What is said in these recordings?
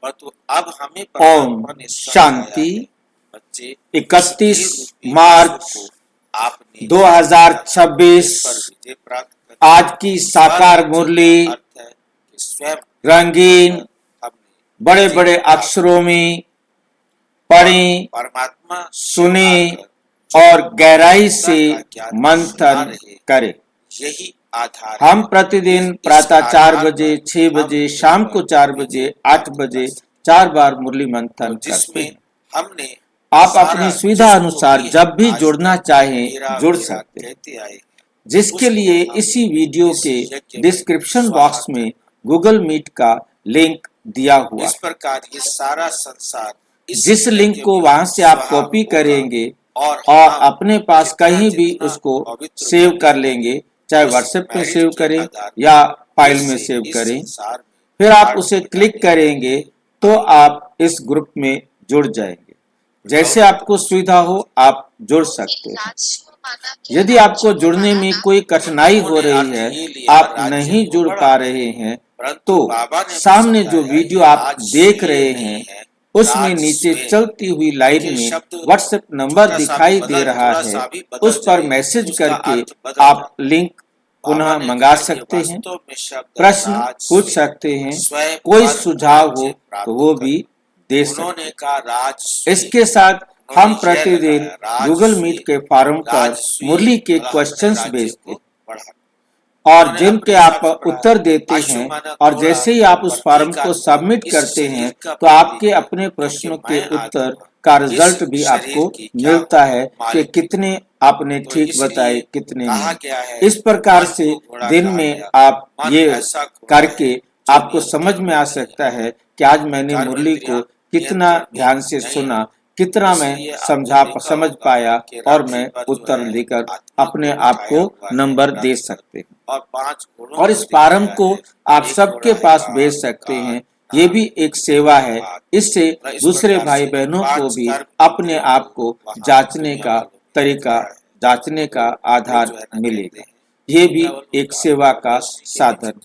परंतु अब हमें ओम परमात्मा ने शांति। बच्चे 31 मार्च आपने 2026 पर विजय प्राप्त कर आज की साकार मुरली अर्थ है कि स्वयं रंगीन हमने बड़े बड़े अक्षरों में पढ़ी, परमात्मा सुनी और गहराई से मंथन करें। यही आधार हम प्रतिदिन प्रातः 4 बजे, 6 बजे, शाम को 4 बजे, 8 बजे 4 बार मुरली मंथन करते हैं। हमने आप अपनी सुविधा अनुसार जब भी जुड़ना चाहें जुड़ सकते हैं, जिसके लिए इसी वीडियो के डिस्क्रिप्शन बॉक्स में गूगल मीट का लिंक दिया हुआ इस प्रकार ये सारा संसार जिस लिंक को वहां से आप कॉपी करेंगे और अपने पास कहीं भी उसको सेव कर लेंगे, चाहे व्हाट्सएप में सेव करें या फाइल में सेव करें, फिर आप उसे क्लिक करेंगे तो आप इस ग्रुप में जुड़ जाएंगे। जैसे आपको सुविधा हो आप जुड़ सकते हैं। यदि आपको जुड़ने में कोई कठिनाई हो रही है, आप नहीं जुड़ पा रहे हैं, तो सामने जो वीडियो आप देख रहे हैं उसमें नीचे चलती हुई लाइन में व्हाट्सएप नंबर दिखाई दे रहा है, उस पर मैसेज करके आप लिंक पुनः मंगा सकते हैं, प्रश्न पूछ सकते हैं, कोई सुझाव हो तो वो भी दे सकते हैं। इसके साथ हम प्रतिदिन गूगल मीट के फॉरम पर मुरली के क्वेश्चंस भेजते हैं और जिनके आप उत्तर देते हैं, और जैसे ही आप उस फॉर्म को सबमिट करते हैं तो आपके अपने प्रश्नों के उत्तर का रिजल्ट भी आपको मिलता है कि कितने आपने ठीक बताए, कितने नहीं। इस प्रकार से दिन में आप ये करके आपको समझ में आ सकता है कि आज मैंने मुरली को कितना ध्यान से सुना, कितना मैं समझ पाया और मैं उत्तर लेकर अपने आप को नंबर दे सकते हैं। और इस फॉर्म को आप सबके पास भेज सकते हैं। ये भी एक सेवा है, इससे दूसरे भाई बहनों को भी अपने आप को जांचने का तरीका, जांचने का आधार मिलेगा। ये भी एक सेवा का साधन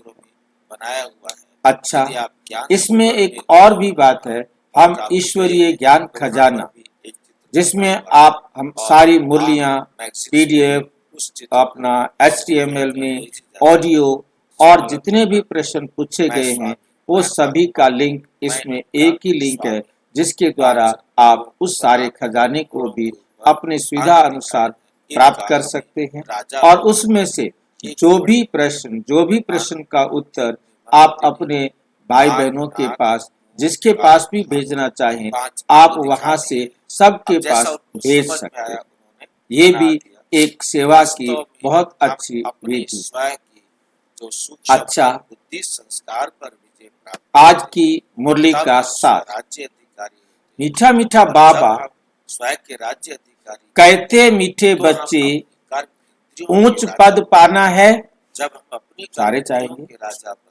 बनाया हुआ है। अच्छा, इसमें एक और भी बात है, हम ईश्वरीय ज्ञान खजाना, जिसमें आप हम सारी मुरलियां PDF अपना HTML में ऑडियो और जितने भी प्रश्न पूछे गए हैं वो सभी का लिंक इसमें एक ही लिंक है, जिसके द्वारा आप उस सारे खजाने को भी अपनी सुविधा अनुसार प्राप्त कर सकते हैं। और उसमें से जो भी प्रश्न का उत्तर आप अपने भाई बहनों के पास, जिसके पास भी भेजना चाहें, आप वहां से सबके पास भेज सकते हैं। ये भी एक सेवा की बहुत अच्छी विधि। अच्छा, संस्कार पर आज की मुरली का सार। मीठा मीठा बाबा के राज्य अधिकारी कहते, मीठे बच्चे ऊंच पद पाना है, जब हम अपनी सारे चाहेंगे,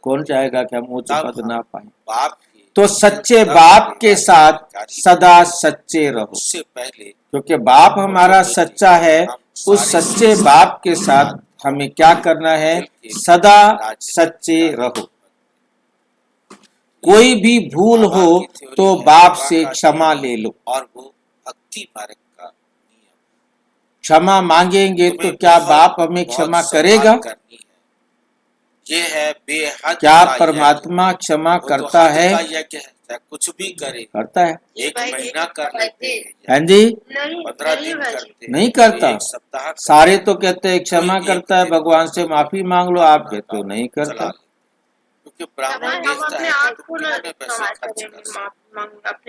कौन चाहेगा कि हम ऊंच पद ना पाए? तो सच्चे बाप के साथ सदा सच्चे रहो। उससे पहले क्योंकि बाप हमारा सच्चा है, उस सच्चे बाप के साथ हमें क्या करना है? सदा सच्चे रहो। कोई भी भूल हो तो बाप से क्षमा ले लो, और वो भक्ति मार्ग का नियम। क्षमा मांगेंगे तो क्या बाप हमें क्षमा करेगा? ये है बेहद। क्या परमात्मा क्षमा करता है? कुछ भी करे करता है। एक महीना कर लेते हैं, हाँ जी, 15 दिन करते नहीं करता। सारे तो कहते हैं क्षमा करता है, भगवान से माफी मांग लो, आप कहते हो नहीं करता। क्योंकि ब्राह्मण देखता है पैसे खर्च कर,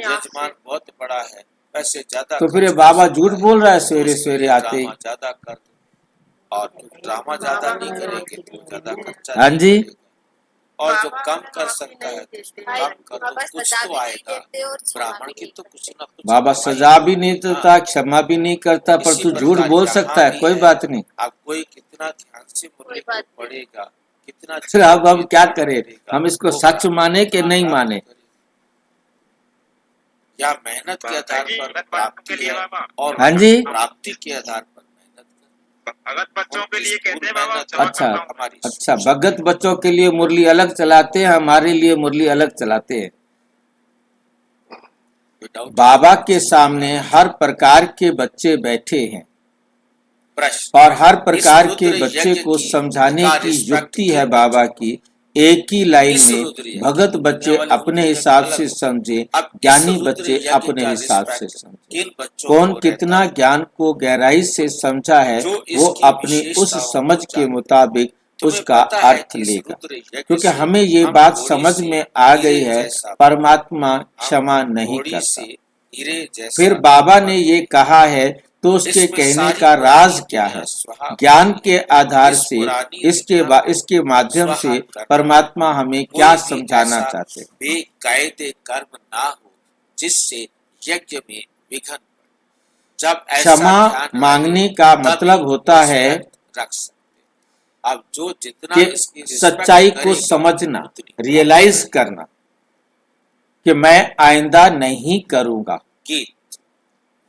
यजमान बहुत बड़ा है, पैसे ज्यादा, तो फिर बाबा झूठ बोल रहा है सवेरे सवेरे आते ही। ज्यादा कर और ड्रामा ज्यादा नहीं करेंगे तो ज्यादा खर्चा। हाँ जी, और जो कम कर सकता है तो कम कर दो, कुछ तो आएगा। ब्राह्मण की तो कुछ ना कुछ। बाबा सजा भी नहीं देता, क्षमा भी नहीं करता, पर तू झूठ बोल सकता है, कोई बात नहीं। अब कोई कितना ध्यान से मुरली को पढ़ेगा, कितना, अब हम क्या करें? हम इसको सच माने कि नहीं माने? या मेहनत के आधार पर प्राप्ति है, और हाँ जी, प्राप्ति के आधार पर भगत बच्चों के लिए कहते हैं बाबा। अच्छा, भगत बच्चों के लिए मुरली अलग चलाते हैं, हमारे लिए मुरली अलग चलाते हैं। without बाबा के सामने हर प्रकार के बच्चे बैठे हैं प्रश्न। और हर प्रकार इस के रुद्र बच्चे यज्ञ को की समझाने की कार्य युक्ति है प्रकृति बाबा की। एक ही लाइन इस में रुद्र यज्ञ भगत बच्चे वाले अपने रुद्र हिसाब यज्ञ से अलग। समझे, अब इस ज्ञानी रुद्र बच्चे यज्ञ अपने का हिसाब से रिस्पेक्ट समझे। किन बच्चों कौन को कितना रहता है? ज्ञान को गहराई से समझा है जो वो इसकी अपनी उस विशेषताओं समझ को के जानते मुताबिक तुम्हें उसका पता है अर्थ कि इस लेगा। रुद्र यज्ञ क्योंकि से हमें ये हम बात घोड़ी समझ से में आ हीरे गई है, जैसा परमात्मा हम क्षमा नहीं घोड़ी करता। से हीरे जैसा फिर बाबा ने ये कहा है तो उसके इसमें कहने सारी का राज पुरानी क्या दुनिया है? स्वाहा ज्ञान होती के है। आधार इस से पुरानी इसके दुनिया को इसके माध्यम स्वाहा से करना परमात्मा हमें कोई क्या भी समझाना ऐसा चाहते हैं। बेकायदे कर्म ना हो जिससे यज्ञ में विघ्न पड़े। जब ऐसा क्षमा ध्यान मांगने रहे, का तभी मतलब होता है रिस्पेक्ट रख सकते। अब जो जितना कि इसकी रिस्पेक्ट सच्चाई को करेगा, समझना, उतनी रियलाइज करना कि मैं आइंदा नहीं करूंगा। गीत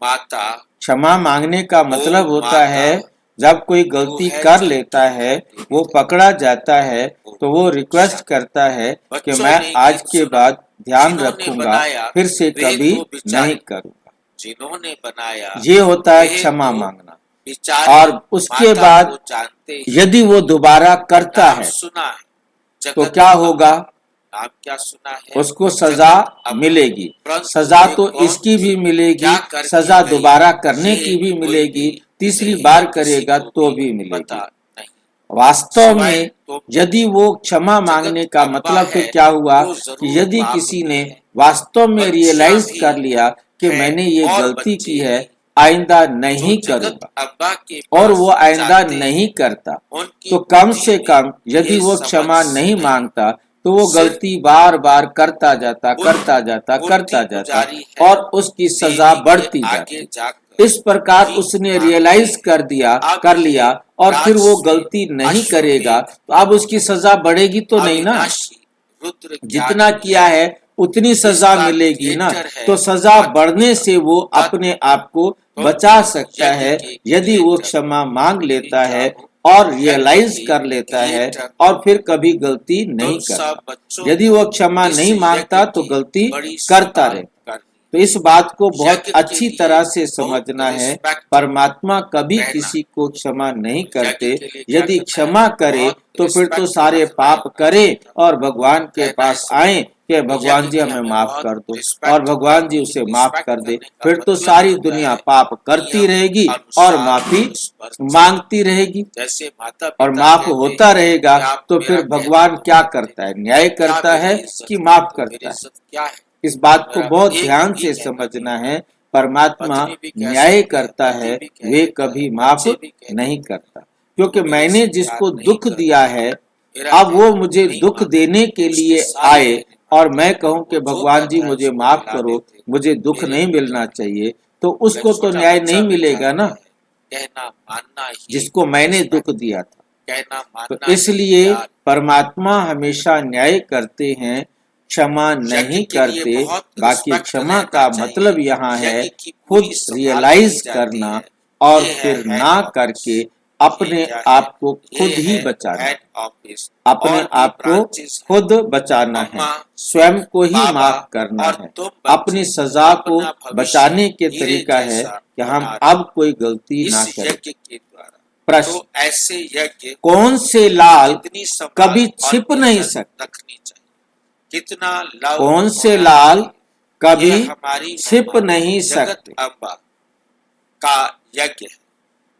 माता क्षमा मांगने का मतलब होता माता, है जब कोई गलती है कर जन लेता की है, धरती वो में, पकड़ा जाता है तो वो रिक्वेस्ट करता है कि बच्चों मैं ने आज गीत के सुना, बाद ध्यान जिन्होंने रखूंगा, बनाया फिर से वे कभी तो बिचारे, नहीं करूंगा। जिन्होंने बनाया ये होता है वे क्षमा तो मांगना। बेचारे और उसके माता बाद को जानते ही यदि वो दोबारा करता नाम है सुना है तो जगत क्या अम्बा। होगा? नाम क्या सुना है? उसको सजा जगत अम्बा। मिलेगी। परंतु सजा वे तो कौन इसकी भी थी? मिलेगी, क्या करके सजा गई? दोबारा करने ये की भी कोई मिलेगी, भी तीसरी नहीं बार है, किसी करेगा को तो भी भी मिलेगी। पता नहीं। वास्तव सिवाय में तुम यदि वो क्षमा मांगने जगत का अम्बा मतलब फिर है क्या हुआ तो कि जरूर यदि पाप किसी में ने है। वास्तव में बच्चियां रियलाइज भी कर लिया कि है मैंने ये और गलती बच्चे की है, भी आइंदा जो नहीं जगत करूंगा, अम्बा के और पास वो आइंदा जाते नहीं हैं, करता, उनकी तो कम बुद्धि से में कम यदि ये वो समझ क्षमा नहीं नहीं, मांगता तो वो सिर्फ गलती बार बार करता जाता मूर्ति करता जाता पुजारी है, और उसकी सजा देवी के बढ़ती आगे जाती। जाकर इस प्रकार भी उसने मांगते रियलाइज हैं। अब कर ये लिया और फिर वो राजस्व गलती नहीं करेगा अश्वमेध तो अब उसकी सजा बढ़ेगी तो नहीं ना। अविनाशी रुद्र जितना ज्ञान किया है उतनी सजा जिसका मिलेगी ना। क्रिएटर है तो सजा आत्मा बढ़ने से वो तत्व अपने आप को तुम बचा सकता यज्ञ है के यदि वो क्रिएटर क्षमा मांग लेता क्या है हो? और यज्ञ रियलाइज के कर लेता है क्रिएटर और फिर कभी गलती तुम नहीं सब करता। बच्चों यदि को वो क्षमा इस नहीं यज्ञ मांगता तो की गलती बड़ी करता संभाल रहता। करनी। तो इस बात को बहुत यज्ञ के अच्छी लिए तरह से बहुत समझना है। रिस्पेक्ट परमात्मा कभी रहना। किसी को क्षमा नहीं यज्ञ करते। के लिए क्या यदि करना है? क्षमा करे बहुत तो फिर तो रिस्पेक्ट सारे रखना पाप है। करे और भगवान के कहना है पास सुनो, आए कि भगवान यज्ञ जी की हमें हमें माफ बहुत कर दो और रिस्पेक्ट भगवान जी करनी। उसे माफ रिस्पेक्ट कर दे। करने का फिर तो मतलब सारी होता दुनिया है पाप करती नियम रहेगी अनुसार और माफी उस पर चलना। मांगती रहेगी जैसे माता और पिता माफ कहते होता हैं रहेगा कि आप तो मेरा फिर कहना भगवान क्या मानते करता हैं, है? न्याय क्या करता मेरी है इज्जत कि है? माफ तो मेरी करता है? इज्जत क्या है? इस बात को मेरा बहुत एक ध्यान भी से कहना समझना नहीं। है। परमात्मा पत्नी भी कह न्याय सकती है, करता पति है, भी कह वे देता है, कभी माफ बच्चे भी कह नहीं देते हैं। करता। क्योंकि तू मेरे मैंने से जिसको प्यार नहीं दुख करता, दिया है मेरा अब वो कहना मुझे नहीं दुख मानता, देने के उसकी लिए सारी आए नहीं और मानते। मैं कहूं कि वो जो भगवान जी कहता है मुझे उसको माफ दिला करो, देते, मुझे दुख मेरे नहीं लिए मिलना नहीं। चाहिए, तो अगर उसको तो छोटा न्याय बच्चा नहीं भी मिलेगा जानता ना, है, कहना मानना ही जिसको मैंने दुख रिस्पेक्ट, दिया था। कहना तो मानना ही इसलिए प्यार। परमात्मा हमेशा न्याय करते हैं, क्षमा यज्ञ नहीं के लिए करते। बहुत बाकी रिस्पेक्ट क्षमा रहना का चाहिए। मतलब यहाँ है यज्ञ की खुद पूरी संभाल रियलाइज करी जाती करना है। और ये है फिर हेड ना ऑफिस। करके ये अपने क्या है? आप को ये खुद ही है बचाना, हेड ऑफिस। अपने और भी आप को ब्रांचेस हैं। खुद बचाना है, मम्मा, स्वयं को ही बाबा माफ करना और है। तुम बच्चे अपनी सजा को अपना भविष्य बचाने के हीरे तरीका है जैसा कि हम बना रहे अब कोई गलती ना इस करें। यज्ञ के द्वारा। प्रश्न, तो ऐसे यज्ञ कौन से लाल कितनी संभाल कभी और छिप नहीं इज्जत सकते? रखनी चाहिए, कितना लव कौन से होना लाल चाहिए। कभी ये हमारी छिप मम्मा नहीं जगत सकते? अम्बा का यज्ञ है।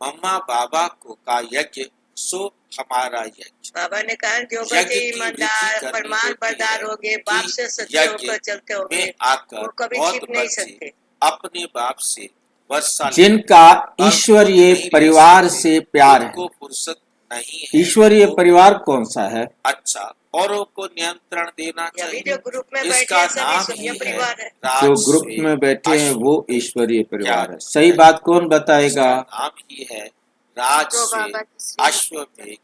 मम्मा बाबा को का यज्ञ सो हमारा यज्ञ। बाबा ने कहा जो यज्ञ बच्चे की ईमानदार विधि करनी फरमान होती बरदार है होगे, कि बाप से सच्चे यज्ञ होकर चलते होगे, में आकर वो कभी बहुत छिप नहीं बच्चे सकते। अपने बाप से वर्षा जिनका लेते और खुद ईश्वरीय नहीं ले परिवार सकते, से प्यार खुद है। को फुर्सत नहीं है, ईश्वरीय तो परिवार कौन सा है? अच्छा औरों को नियंत्रण देना अभी चाहिए। जो ग्रुप में बैठे इसका हैं सभी नाम सब ही है परिवार है। जो ग्रुप राजस्व में बैठे हैं वो अश्वमेध। ईश्वरीय क्या परिवार है। सही बात कौन बताएगा? इसका नाम ही है जो राजस्व बाबा की सेवा अश्वमेध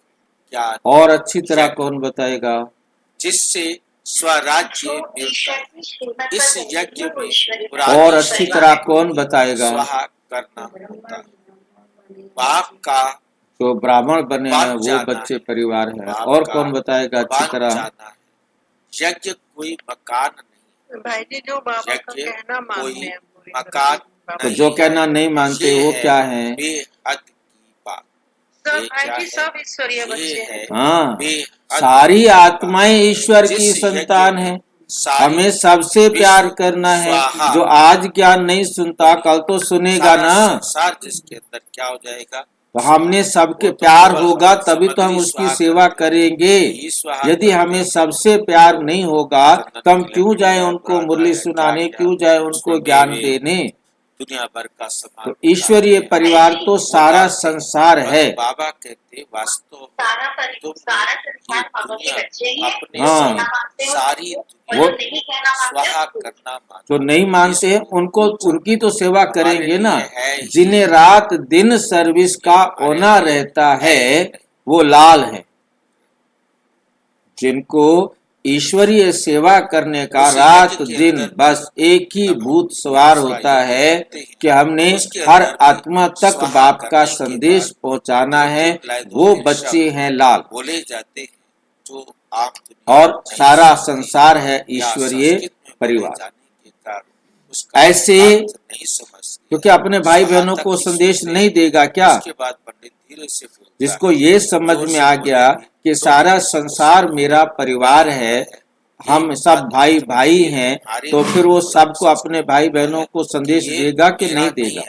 ज्ञान और अच्छी तरह यज्ञ, कौन बताएगा? जिससे स्वराज्य मिलता है। इस यज्ञ में और पुरानी अच्छी शक्ति तरह को कौन बताएगा? स्वाहा करना होता है। बाप का जो ब्राह्मण बने हैं बन वो जाना बच्चे है, परिवार है। बाप और का कौन बताएगा अच्छी बन तरह? जाना है। यज्ञ कोई मकान नहीं, भाई जी जो बाबा का यज्ञ कहना कोई मानने हैं पूरी मकान तरह। तो नहीं जो है। कहना नहीं मानते ये वो है क्या है? बेहद की बात। सब ये भाई क्या जी है? सब ईश्वरीय ये बच्चे है हैं। हाँ, बेहद सारी की बात। आत्माएं ईश्वर की जिस यज्ञ संतान में है। सारी हमें सबसे विश्व प्यार करना है। स्वाहा, जो आज ज्ञान नहीं सुनता कल तो सुनेगा सारा ना। संसार जिसके अंदर क्या हो जाएगा? तो हमने सबके वो तो प्यार केवल होगा हमें तभी तो हम सामग्री उसकी स्वाहा सेवा करते करेंगे। ही स्वाहा यदि करते हमें हैं। सबसे प्यार नहीं होगा चंदन तो हम तिलक क्यों जाए है, उनको प्राण मुरली है, सुनाने, क्या क्यों जाए उसमें उनको ज्ञान मेवे, देने। दुनिया भर का सामान तो ईश्वरीय उठाते हैं। परिवार तो वो सारा लाते हैं। संसार परंतु है। बाबा कहते वास्तव सारा में तुम सारा ये संसार बाबा के दुनिया बच्चे हैं। अपने हाँ। से कहना मानते हो सारी और दुनिया जो नहीं कहना मानते स्वाहा हो करना मानो। जो नहीं मानते हैं उनको, उनकी तो सेवा हमारे करेंगे ना। लिए है ही जिन्हें रात दिन सर्विस का हमारे होना लिए रहता है है ही नहीं। वो लाल है। जिनको ईश्वरीय सेवा करने का उस रात यज्ञ के दिन अंदर बस एक ही जब हम भूत सवार दूसरा होता यज्ञ है करते हैं, कि हमने उसके हर अंदर भी आत्मा तक स्वाहा बाप का करने के संदेश बाद पहुंचाना है। दो तीन वो लाइन बच्चे शब्द हैं लाल। बोले जाते हैं जो आम दुनिया और नहीं सारा सुनती संसार है या ईश्वरीय संस्कृत में बोले परिवार। जाने के कारण उसका ऐसे अर्थ नहीं समझते। क्योंकि अपने भाई स्वाहा बहनों तक को ही संदेश सुनते नहीं हैं। देगा क्या? उसके बाद पंडित धीरे से बोलता जिसको है, ये समझ जोर में से आ गया बोलेंगे कि तो सारा हम किसी को संसार सुनते मेरा परिवार है, हम सब भाई भाई हैं, तो फिर वो सबको अपने भाई बहनों को संदेश देगा कि नहीं देगा?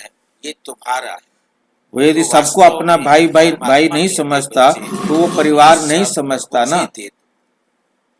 ये तुम्हारा है। वो यदि तो सबको वास्तव अपना में भाई भाई परमात्मा भाई नहीं कहते समझता बच्चे, तो वो तुम परिवार ये नहीं सब समझता ना। मुझे दे दो।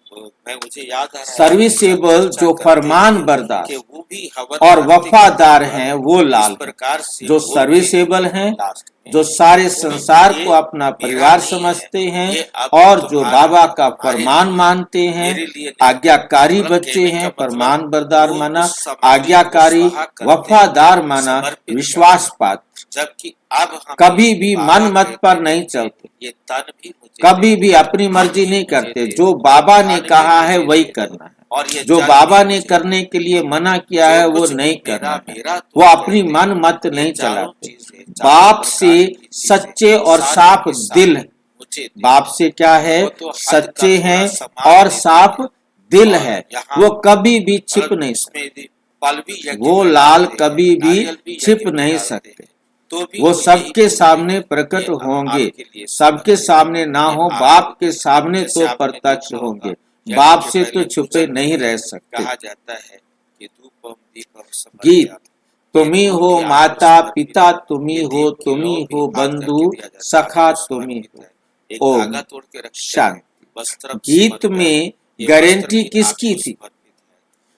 तो मुझे याद आ रहा है, सर्विसेबल चर्चा जो करते फरमान हैं बरदार कि वो भी हवन और करते वफादार करते हैं वो इस लाल हैं। प्रकार से जो बोल रहे सर्विसेबल हैं, लास्ट में, जो सारे ये संसार को अपना मेरा परिवार नहीं समझते है, हैं ये अब और जो तुम्हारा बाबा का तुम्हारे फरमान लिए, मानते हैं, मेरे लिए नहीं। आज्ञाकारी मतलब बच्चे कहने हैं। का मतलब फरमान बरदार वो माना, उस सामग्री को आज्ञाकारी, स्वाहा करते वफादार हैं, माना, समर्पित विश्वास करते हैं। पात्र। जबकि अब हम कभी भी बाबा मन मत कहते पर हैं, नहीं चलते, ये तन भी मुझे कभी दे भी दो, अपनी मर्जी मन भी नहीं मुझे करते। दे जो दो, बाबा ने धन भी कहा है मुझे वही दे दो, करना है। और ये जो जल बाबा भी ने मुझे करने दे के लिए दो। मना किया जो है वो कुछ भी नहीं मेरा करना है। मेरा वो अपनी कहते मन हैं, मत ये नहीं चारों चलाते। चीजें, चारों बाप प्रकार से की चीजें, सच्चे और सारी साफ की सारी दिल है। मुझे दे बाप से क्या है? वो तो हद का सच्चे थोड़ा हैं सामान और देते साफ हैं। दिल और है। यहाँ वो कभी भी छिप मतलब नहीं सकते। इसमें यदि फल भी यज्ञ वो में लाल डालते हैं, कभी भी नारियल भी यज्ञ छिप में नहीं डालते सकते। हैं, तो भी वो यही सबके बोलेंगे, सामने प्रकट ये अब होंगे। आपके लिए सबके समर्पित सामने ना ये हो, आप बाप के सामने जैसे तो आपने प्रत्यक्ष देखा होंगे। होगा, यज्ञ बाप के से तो पहले छुपे पूजन नहीं में रह सकते। कहा जाता है कि धूपम दीपम गीत, समर्पयामि। तुम्ही ये हो धूप भी आपको माता समर्पित पिता, है। तुम्ही ये हो, दीप की तुम्ही लौ भी हो हाथ बंधु, करके दिया जाता है, सखा आपको तुम्ही समर्पित हो। है। एक ओम धागा तोड़ के रखते हैं, शांति। वस्त्रम गीत समर्पयामि। में ये गारंटी वस्त्र भी किसकी आपको थी? समर्पित है।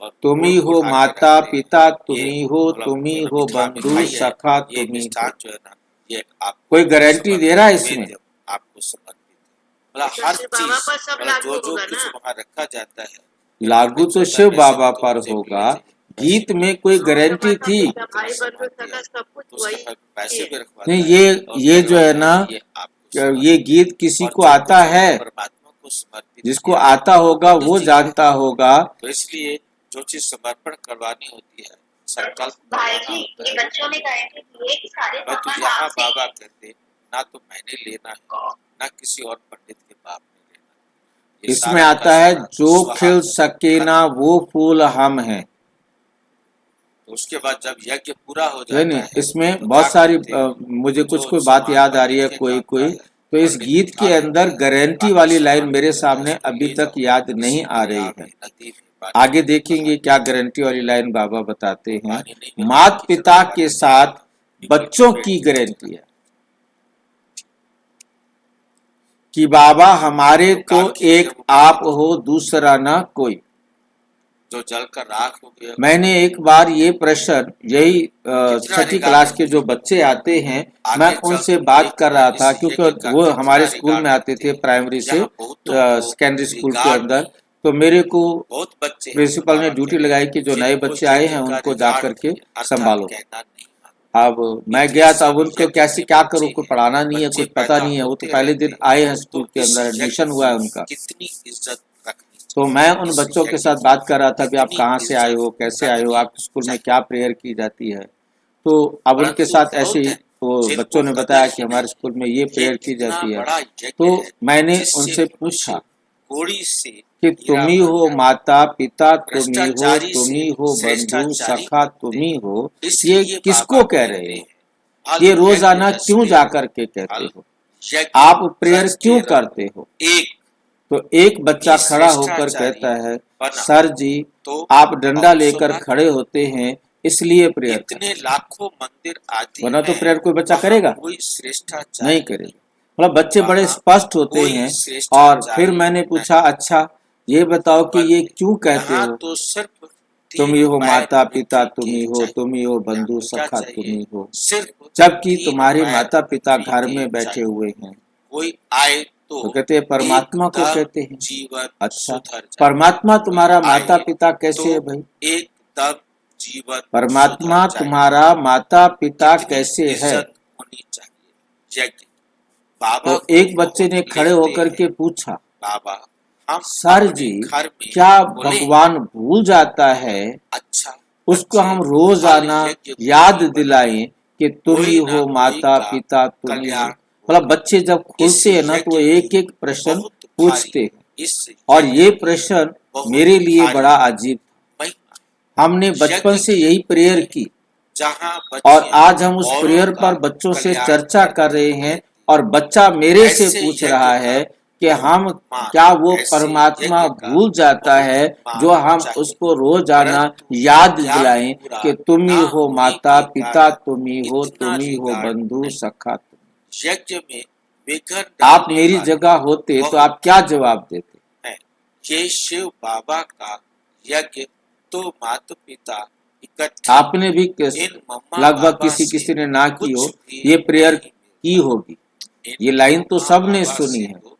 और तुम्ही फूल हो उठा के माता रखते हैं। पिता, ये तुम्ही हो, मतलब तुम्ही जो हो मीठा बंधु, मिठाई है, सखा ये तुम्ही मिष्ठान हो। जो है ना, ये आपको कोई गारंटी दे रहा है इसमें? वेद आपको समर्पित है। मतलब तो हर शिव चीज, बाबा पर सब मतलब लागू जो जो होगा कुछ ना। वहाँ रखा जाता है, ये लागू पंडित तो सोचता शिव है, वैसे बाबा तो पर मुझे भी होगा। चाहिए, वैसे गीत भी में कोई माता गारंटी थी? पिता भाई बंधु सखा सब कुछ तो उसके वही पास पैसे भी रखवाता नहीं, है और ये जो है कहवाता ना, ये आपको समर्पित ये गीत किसी और को जो आता कुछ है? परमात्मा को समर्पित जिसको किया, आता होगा पंडित वो जी जानता होगा। तो इसलिए जो चीज समर्पण करवानी होती है, संकल्प भाई करवाना जी होता ये है, बच्चों ने गारंटी दी है कि सारे मैं तो सामान यहाँ आपसे बाबा हैं। कहते ना तो मैंने लेना है, ना किसी और पंडित के बाप ने लेना। ये इसमें सारा आता का है सारा जो स्वाहा खिल सके ना वो फूल हम हैं। तो उसके बाद जब यज्ञ पूरा हो नहीं जाता नहीं, है इसमें तो बहुत क्या सारी करते हैं? मुझे जो कुछ कोई बात सामान याद आ रही है पंडित के कोई काम का कोई। है, तो इस पंडित गीत उठा के लेते अंदर हैं, गारंटी बाकी वाली लाइन सामान मेरे जो है सामने इसको अभी ले तक जाओ याद किसी नहीं आ रही दरिया है। में, नदी में, पानी आगे में देखेंगे बहा क्या दो। गारंटी वाली लाइन बाबा बताते हैं। पानी नहीं मिला, माता कीचड़ पिता में के पानी साथ नहीं, बच्चों पेड़ की नीचे गारंटी चला है कि बाबा हमारे तो तो काम कीजिए एक वो आप पंडित हो, दूसरा ना कोई। जो जल का राख हो गया। मैंने एक बार ये प्रश्न, यही कितना छठी रिगार्ड क्लास के रखते जो हैं? बच्चे आते हैं, आगे मैं चल उनसे तुम बात कर देखना रहा था इस क्योंकि यज्ञ का वो कितना हमारे स्कूल रिगार्ड में आते रखते थे, हैं। प्राइमरी से यहाँ बहुतों को सेकेंडरी स्कूल के रिगार्ड अंदर। नहीं, तो मेरे को बहुत बच्चे हैं जो प्रिंसिपल ने बाबा ड्यूटी कहते लगाई हैं, कि जो नए जिनको बच्चे आए यज्ञ हैं का उनको जा रिगार्ड करके नहीं, अर्थात संभालो। कहना नहीं मानो। अब मैं इतने गया था, अब सब उनको यज्ञ कैसे के क्या बच्चे करूँ, कोई हैं, पढ़ाना नहीं है, बच्चे कुछ पता पैदा नहीं है। वो तो होते पहले रहते दिन हैं। आए हैं स्कूल तो के इस अंदर, यज्ञ एडमिशन हुआ है की उनका। कितनी इज्जत रखनी तो चाहिए, मैं उन इस बच्चों के यज्ञ साथ की बात कर रहा था कि आप कितनी कहाँ से आए इज्जत हो, कैसे आए हो, रखनी आपके स्कूल में चाहिए। क्या प्रेयर की जाती है। तो अब उनके परंतु साथ ऐसे बहुत ही है तो जिनको बच्चों ने कभी बताया कि ही हमारे नहीं। स्कूल में ये ये प्रेयर की इतना जाती है। बड़ा यज्ञ तो है मैंने जिससे उनसे मनुष्य पूछा कोड़ी से कि कि तुम ही हो माता पिता, तुम ही हो, भ्रष्टाचारी तुम ही से हो बंधु श्रेष्ठाचारी सखा, तुम ही हो, इसलिए ये किसको बाबा कह कहते रहे हो? हैं, ये फल रोजाना यज्ञ क्यों रस जा देव, करके कहते फल हो? यज्ञ आप प्रेयर रस क्यों के करते हो? एक तो एक बच्चा भी खड़ा होकर श्रेष्ठाचारी कहता है, बना सर जी तो आप डंडा बहुत लेकर सौभाग्य। खड़े होते हैं इसलिए प्रेयर इतने करते हैं। लाखों मंदिर आदि वरना तो हैं, प्रेयर कोई बच्चा वहाँ करेगा कोई श्रेष्ठाचारी नहीं करेगा। मतलब बच्चे बड़े वहाँ स्पष्ट होते कोई हैं। और श्रेष्ठाचारी फिर मैंने पूछा, अच्छा ये बताओ कि ये क्यों कहते यहाँ हो? तो सिर्फ तुम ही हो तीन माता पैर पिता, मिट्टी तुम के ही हो, चाहिए। तुम ही हो बंधु क्या सखा, चाहिए? तुम ही हो, सिर्फ जबकि 3 तुम्हारे पैर माता पिता मिट्टी घर के में बैठे चाहिए। हुए हैं। कोई आए तो कहते हैं परमात्मा को एकदम कहते हैं। जीवन अच्छा, सुधर जाए। परमात्मा तुम्हारा कोई माता आए पिता कैसे तो है भाई? एकदम जीवन परमात्मा सुधर जाए। तुम्हारा माता पिता कितनी कैसे है? इज्जत होनी चाहिए। यज्ञ बाबा तो को एक बच्चे ने बहुत खड़े लिखते होकर हैं, के पूछा, बाबा हम सर अपने जी घर में क्या बोले, भगवान भूल जाता है? अच्छा उसको बच्चे हम रोजाना फल यज्ञ को याद नहीं दिलाएं कि तुम ही कोई ना हो कोई माता का पिता, तुम ही हो। कल्याण मतलब बच्चे जब इस खुलते हैं ना तो वो यज्ञ एक एक प्रश्न बहुत पूछते भारी, हैं। इस और यज्ञ ये की प्रश्न बहुत मेरे लिए भारी बड़ा अजीब था। महिमा। हमने बचपन यज्ञ से की यही प्रेयर की जहाँ और बच्चियाँ आज हम उस औरों प्रेयर का पर बच्चों से कल्याण चर्चा कर रहे हैं और बच्चा मेरे से ऐसे पूछ यज्ञ रहा का है कि हम मान, क्या वो ऐसे परमात्मा यज्ञ का भूल जाता बहुत है मान जो हम चाहिए। उसको रोजाना परंतु याद ज्ञान दिलाएं पूरा कि तुम ही ना हो होने माता के पिता, कारण तुम ही हो, इतना तुम ही हो बिगाड़ बंधु नहीं। सखा। यज्ञ में विघ्न आप डालने मेरी वाले जगह होते तो आप बहुत क्या जवाब देते? हैं। ये शिव बाबा का यज्ञ तो माता पिता इकट्ठे आपने भी इन मम्मा लगभग बाबा किसी से किसी ने ना की हो कुछ भी ये प्रेयर नहीं की होगी। इन ये लाइन तो मम्मा सबने बाबा सुनी से है, तो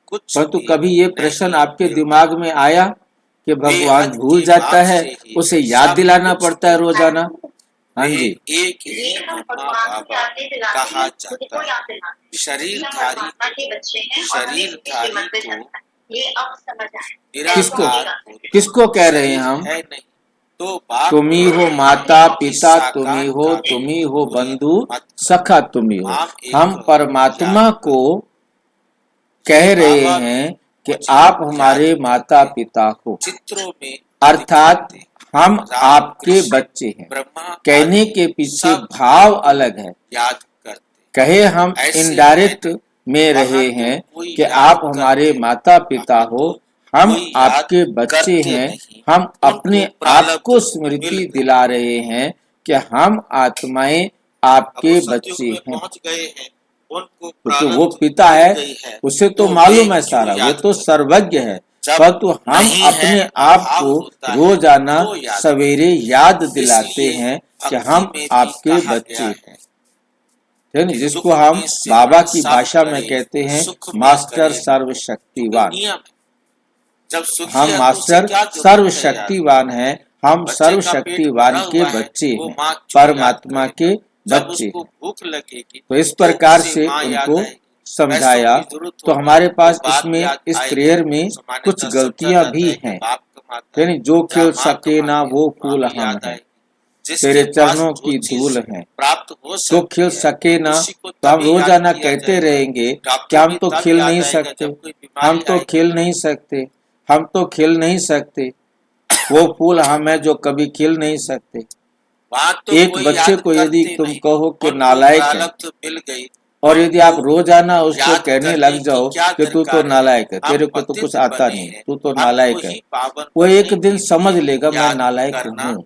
कुछ परंतु भी कभी ये नहीं प्रश्न आपके मिलता। दिमाग में आया कि भगवान बेहद भूल के जाता भाव है, से ही उसे याद सब दिलाना कुछ पड़ता है देता रोजाना? हाँ वे जी, एक ही ये हम मम्मा भगवान को बाबा याद नहीं दिलाते कहा हैं, खुद जाता को है। याद दिलाते हैं। शरीरधारी परमात्मा के बच्चे हैं और हमें इसकी शरीरधारी कीमत पे को चलता है। ये अब समझ आया। किसको निराकार किसको कह रहे हैं शरीर हम? है नहीं तो बाप तुम ही हो माता पिता, तुम ही हो, तुम ही हो बंधु सखा, तुम ही हो। हम परमात्मा को कह रहे हैं कि आप हमारे माता पिता हो, चित्रों में अर्थात हम आपके बच्चे हैं। ब्रह्मा कहने के पीछे भाव अलग है। याद करते कहे हम इनडायरेक्ट में रहे हैं कि आप हमारे माता पिता हो, हम आपके बच्चे हैं। हम अपने आप को स्मृति दिला रहे हैं कि हम आत्माएं आपके बच्चे हैं। पहुंच गए हैं उनको क्योंकि वो पिता है, उसे तो मालूम है सारा, वो तो सर्वज्ञ है। परंतु हम अपने आप को रोजाना सवेरे याद दिलाते हैं कि हम आपके बच्चे हैं। है ना, जिसको हम बाबा की भाषा में कहते हैं मास्टर सर्वशक्तिवान। हम मास्टर सर्वशक्तिवान हैं, हम सर्वशक्तिवान के बच्चे हैं, परमात्मा के बच्चे हैं। भूख लगेगी तो इस प्रकार से उनको समझाया। तो हमारे पास इसमें इस प्रेयर में कुछ गलतियां भी हैं। यानी जो खिल सके ना वो फूल हम हैं, तेरे चरणों की धूल हैं। प्राप्त हो जो खिल सके ना, तो हम रोजाना कहते रहेंगे कि हम तो खिल नहीं सकते, हम तो खिल नहीं सकते, हम तो खिल नहीं सकते। वो फूल हम है जो कभी खिल नहीं सकते। एक बच्चे को यदि तुम कहो कि नालायक है, मिल गई और यदि आप रोजाना उसको कहने लग जाओ कि तू तो नालायक है, तेरे को तो कुछ आता नहीं है, तू तो नालायक है, वो एक दिन समझ लेगा मैं नालायक हूँ,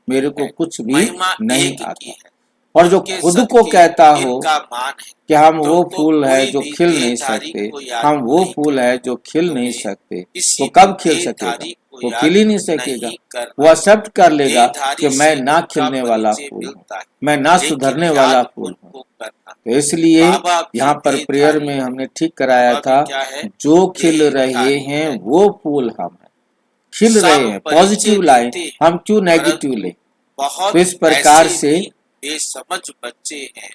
मेरे को कुछ भी नहीं आता। और जो खुद को कहता हो कि हम वो फूल है जो खिल नहीं सकते, हम वो फूल है जो खिल नहीं सकते, वो कब खिल सकेगा? वो खिल ही नहीं सकेगा। वो एक्सेप्ट कर लेगा कि मैं ना खिलने वाला फूल हूँ, मैं ना सुधरने वाला फूल हूँ। तो इसलिए यहाँ पर प्रेयर में हमने ठीक कराया था, जो खिल रहे हैं वो फूल हम हैं, खिल रहे हैं। पॉजिटिव लाइन, हम क्यों नेगेटिव लें? तो इस प्रकार से बेसमझ बच्चे हैं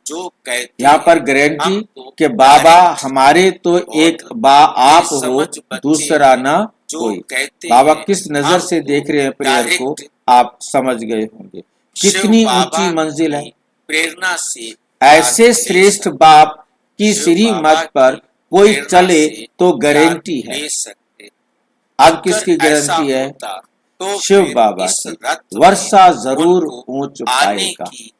जो कहते यहाँ पर गारंटी कि बाबा हमारे तो एक आप हो, दूसरा ना कोई। बाबा किस नजर से देख रहे हैं प्रेयर को, आप समझ गए होंगे। कितनी ऊंची मंजिल है। प्रेरणा से ऐसे श्रेष्ठ बाप की श्रीमत पर कोई चले तो गारंटी है अब किसकी अगर ऐसा गारंटी है? होता, तो शिव फिर बाबा इस की। रथ में वर्षा जरूर उनको ऊंच आने पाएगा। की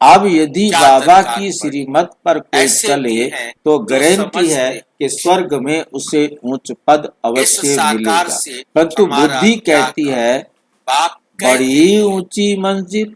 अब यदि क्या बाबा दरकार की पड़े? श्रीमत पर कोई ऐसे चले भी हैं तो जो गारंटी है समझते कि स्वर्ग में उसे उच्च पद इस अवश्य साकार मिलेगा। से परंतु हमारा बुद्धि क्या कहती काम? है बाप कहते बड़ी हैं, ऊंची मंजिल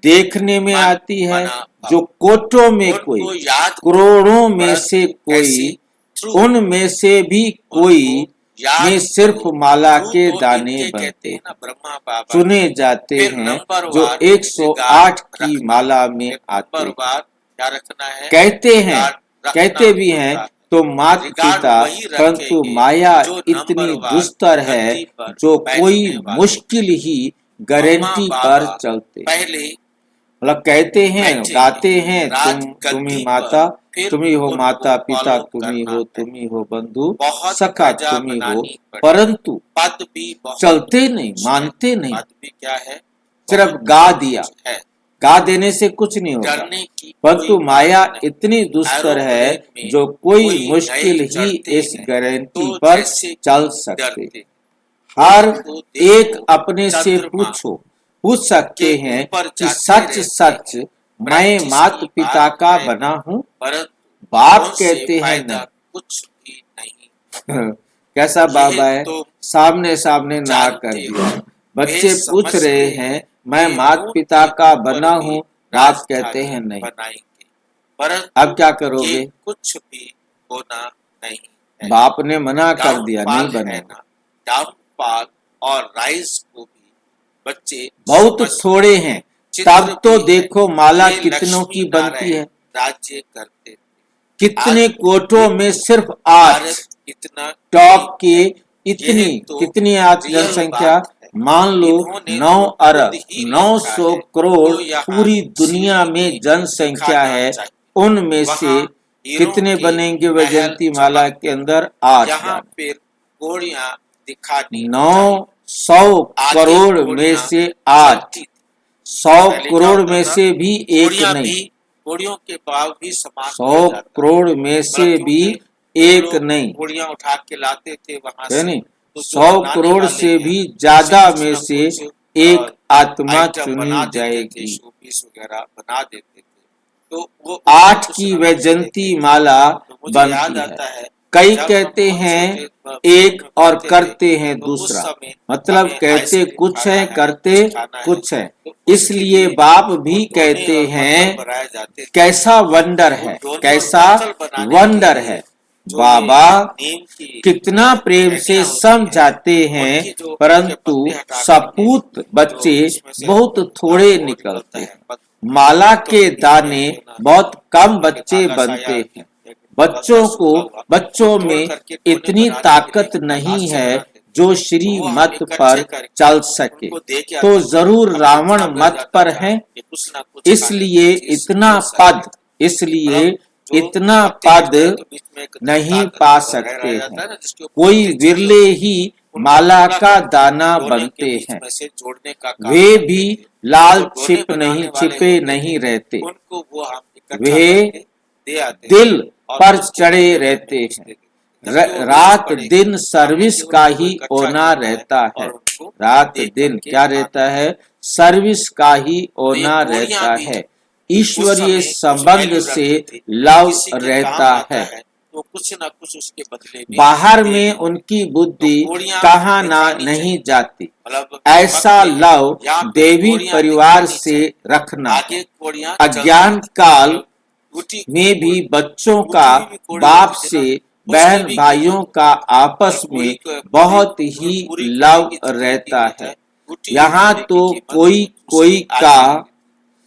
देखने में मन आती है, मना भाव। जो कोटों में उनको कोई, याद करोड़ों में परंतु से कोई, कैसी? थ्रू उनमें से भी कोई याद में सिर्फ करो। माला थ्रू के तो दाने इनके कहते बनते हैं ना ब्रह्मा बाबा, चुने जाते फिर हैं नंबर जो वार 108 की रखना, माला में फिर आते नंबर हैं। वार क्या रखना है? कहते हैं, रिगार्ड रखना कहते भी हैं होता है। तो माता रिगार्ड पिता, वही परंतु रखेंगे माया जो इतनी नंबरवार दुस्तर है गद्दी पर जो कोई बैठने वाले। मुश्किल ही गारंटी मम्मा पर बाबा चलते। पहले मतलब कहते हैं, बैठेंगे, गाते हैं, राज तुम ही गद्दी माता, पर, फिर तुम ही हो उनको माता पिता, फॉलो तुम ही करना हो, है। तुम ही हो बंधु बहुत सखा, प्रजा तुम ही हो, बनानी पड़ी। परंतु पद भी बहुत चलते नहीं, कुछ है। मानते नहीं, पद भी क्या है? सिर्फ बहुत गा कुछ दिया। है। गा देने से कुछ नहीं होगा, डरने की परंतु कोई माया बात नहीं। इतनी दुस्तर है एरोप्लेन में जो कोई कोई मुश्किल नए ही चढ़ते इस हैं, गारंटी तो पर जैसे चल कि सकते। डरते। हर तो देखो, एक अपने से चंद्रमा पूछ सकते के हैं ऊपर कि जाते सच रहते सच हैं। मैं प्रैक्टिस माता की पिता बात का है, बना हूँ? परंतु बाप उनसे कहते हैं फायदा नहीं। कुछ भी नहीं। कैसा बाबा है, तो सामने सामने ना कर जानते दिया। हो, बच्चे वे पूछ समझते रहे हैं हैं मैं कि माता ऊंट पिता के का ऊपर बना भी हूँ, बाप कहते राजधानी हैं नहीं। बनाएंगे, परंतु अब क्या करोगे? ये कुछ भी होना नहीं है। बाप ने मना कर दिया, नहीं डाउनफॉल बने। है ना, डाउनफॉल और राइज को भी बच्चे बहुत समझते थोड़े हैं, चित्र तब तो भी देखो है। माला ये कितनों की लक्ष्मी बनती है, नारायण राज्य करते थे। कितने आज कोटों में सिर्फ भारत 8 इतना टॉप के यह इतनी तो कितनी आज रियल जनसंख्या, बात है। मान लो इन्होंने 9 तो अरब खुद ही 900 लिखा है, करोड़ तो यहाँ पूरी दुनिया सीढ़ी में में जनसंख्या दिखाना है। चाहिए। उनमें से वहाँ हीरों कितने के बनेंगे महल वैजयंती माला चमकते, के अंदर? 8 यहाँ बने। फिर घोड़ियाँ दिखानी चाहिए। 900 आगे करोड़ में घोड़ियाँ से 8, चलती थी। 100 पहले क्या करोड़ होता में था? से भी एक घोड़ियाँ नहीं, भी घोड़ियों के पाव भी समान 100 हो जाता। करोड़ में से मतलब भी क्योंकि जो एक लोग नहीं, घोड़ियाँ उठा के लाते थे वहां है से, नहीं, तो जो 100 बनाने करोड़ वाले से हैं, भी उनसे ज्यादा कुछ में न से कुछ एक आत्मा आइटम चुनी बना देते थे, जाएगी। शोपीस वगैरह बना देते थे। तो वो 8 कुछ की न कुछ वैजयंती देते। माला तो मुझे याद बनती है। आता है, कई जब कहते हम हैं छोटे एक में और पढ़ते करते थे, हैं तो उस दूसरा, समय मतलब हमें कहते आइसक्रीम कुछ खाना है, है, करते कुछ खाना है, कुछ है। तो उसके इसलिए लिए बाप वो भी डोने कहते और हैं पत्थर बनाए जाते थे। कैसा वंडर वो है, डोने और कैसा पत्थर बनाने के वंडर लिए है। जो बाबा ये नीम की कितना प्रेम टहनियाँ से होती हैं, समझाते हैं, उनकी जो परंतु पत्ते हटा सपूत करके बच्चे जो इसमें से बहुत थोड़े वो निकलते है, हैं। माला तो के बीच में दाने जो ना बहुत कम लकड़ी के बच्चे धागा सा बनते या हैं। एक बच्चों पतला को, सूखा हुआ, बच्चों वो तोड़ में करके टोने इतनी बनाने के ताकत लिए नहीं हाथ से है बनाते थे। जो तो श्री वो हम मत इकट्ठे पर करके चल सके, उनको दे के तो आते थे। जरूर हमें रावण अच्छा मिल मत जाता पर था है। कि कुछ ना कुछ खाने इसलिए की चीज इतना मिल सके। पद, इसलिए मतलब जो इतना पत्ते पद गिरते हैं तो बीच में एक नहीं दंता पा रह सकते जाता है हैं। ना, जिसके ऊपर कोई पत्ते चिपके विरले होते हैं। ही उनको माला टुकड़ा का करके दाना डोने के बनते बीच हैं। में से जोड़ने का काम वे करते भी थे। लाल जो डोने छिप बनाने नहीं, वाले छिपे होते नहीं थे, रहते, उनको वो हम इकट्ठा वे करके दे आते थे दिल और पर उसके चढ़े बदले में रहते हमें कुछ हैं। दे देते थे। जबकि वो रोज रात पड़ेंगे, दिन हमने सर्विस केवल का उनको ही इकट्ठा होना किया है रहता है। और उनको रात दे दिन करके क्या रहता आते है? हैं। सर्विस का ही तो ये होना घोड़ियाँ रहता भी है। उस ईश्वरीय समय कुछ संबंध वैल्यू से रखती थी। लव किसी के काम रहता आता है। है तो कुछ ना कुछ उसके बदले में बाहर देगी। में उनकी तो बुद्धि घोड़ियाँ कहाँ ना दिखानी नहीं चाहिए। जाती। मतलब ऐसा चमकते हैं, लव या फिर देवी घोड़ियाँ परिवार दिखानी से चाहिए। रखना आगे है। घोड़ियाँ अज्ञान चलती थी। काल मतलब ऊटी में भी बच्चों ऊटी का में भी घोड़े बाप होते थे से, ना, उसकी बहन भी भाइयों कीमत का होती थी। आपस और पूरी में बहुत ही पूरी लव घोड़े की जितनी रहता कीमत है। ऊटी यहाँ घोड़े की तो कीमत कोई उससे कोई आधी का है।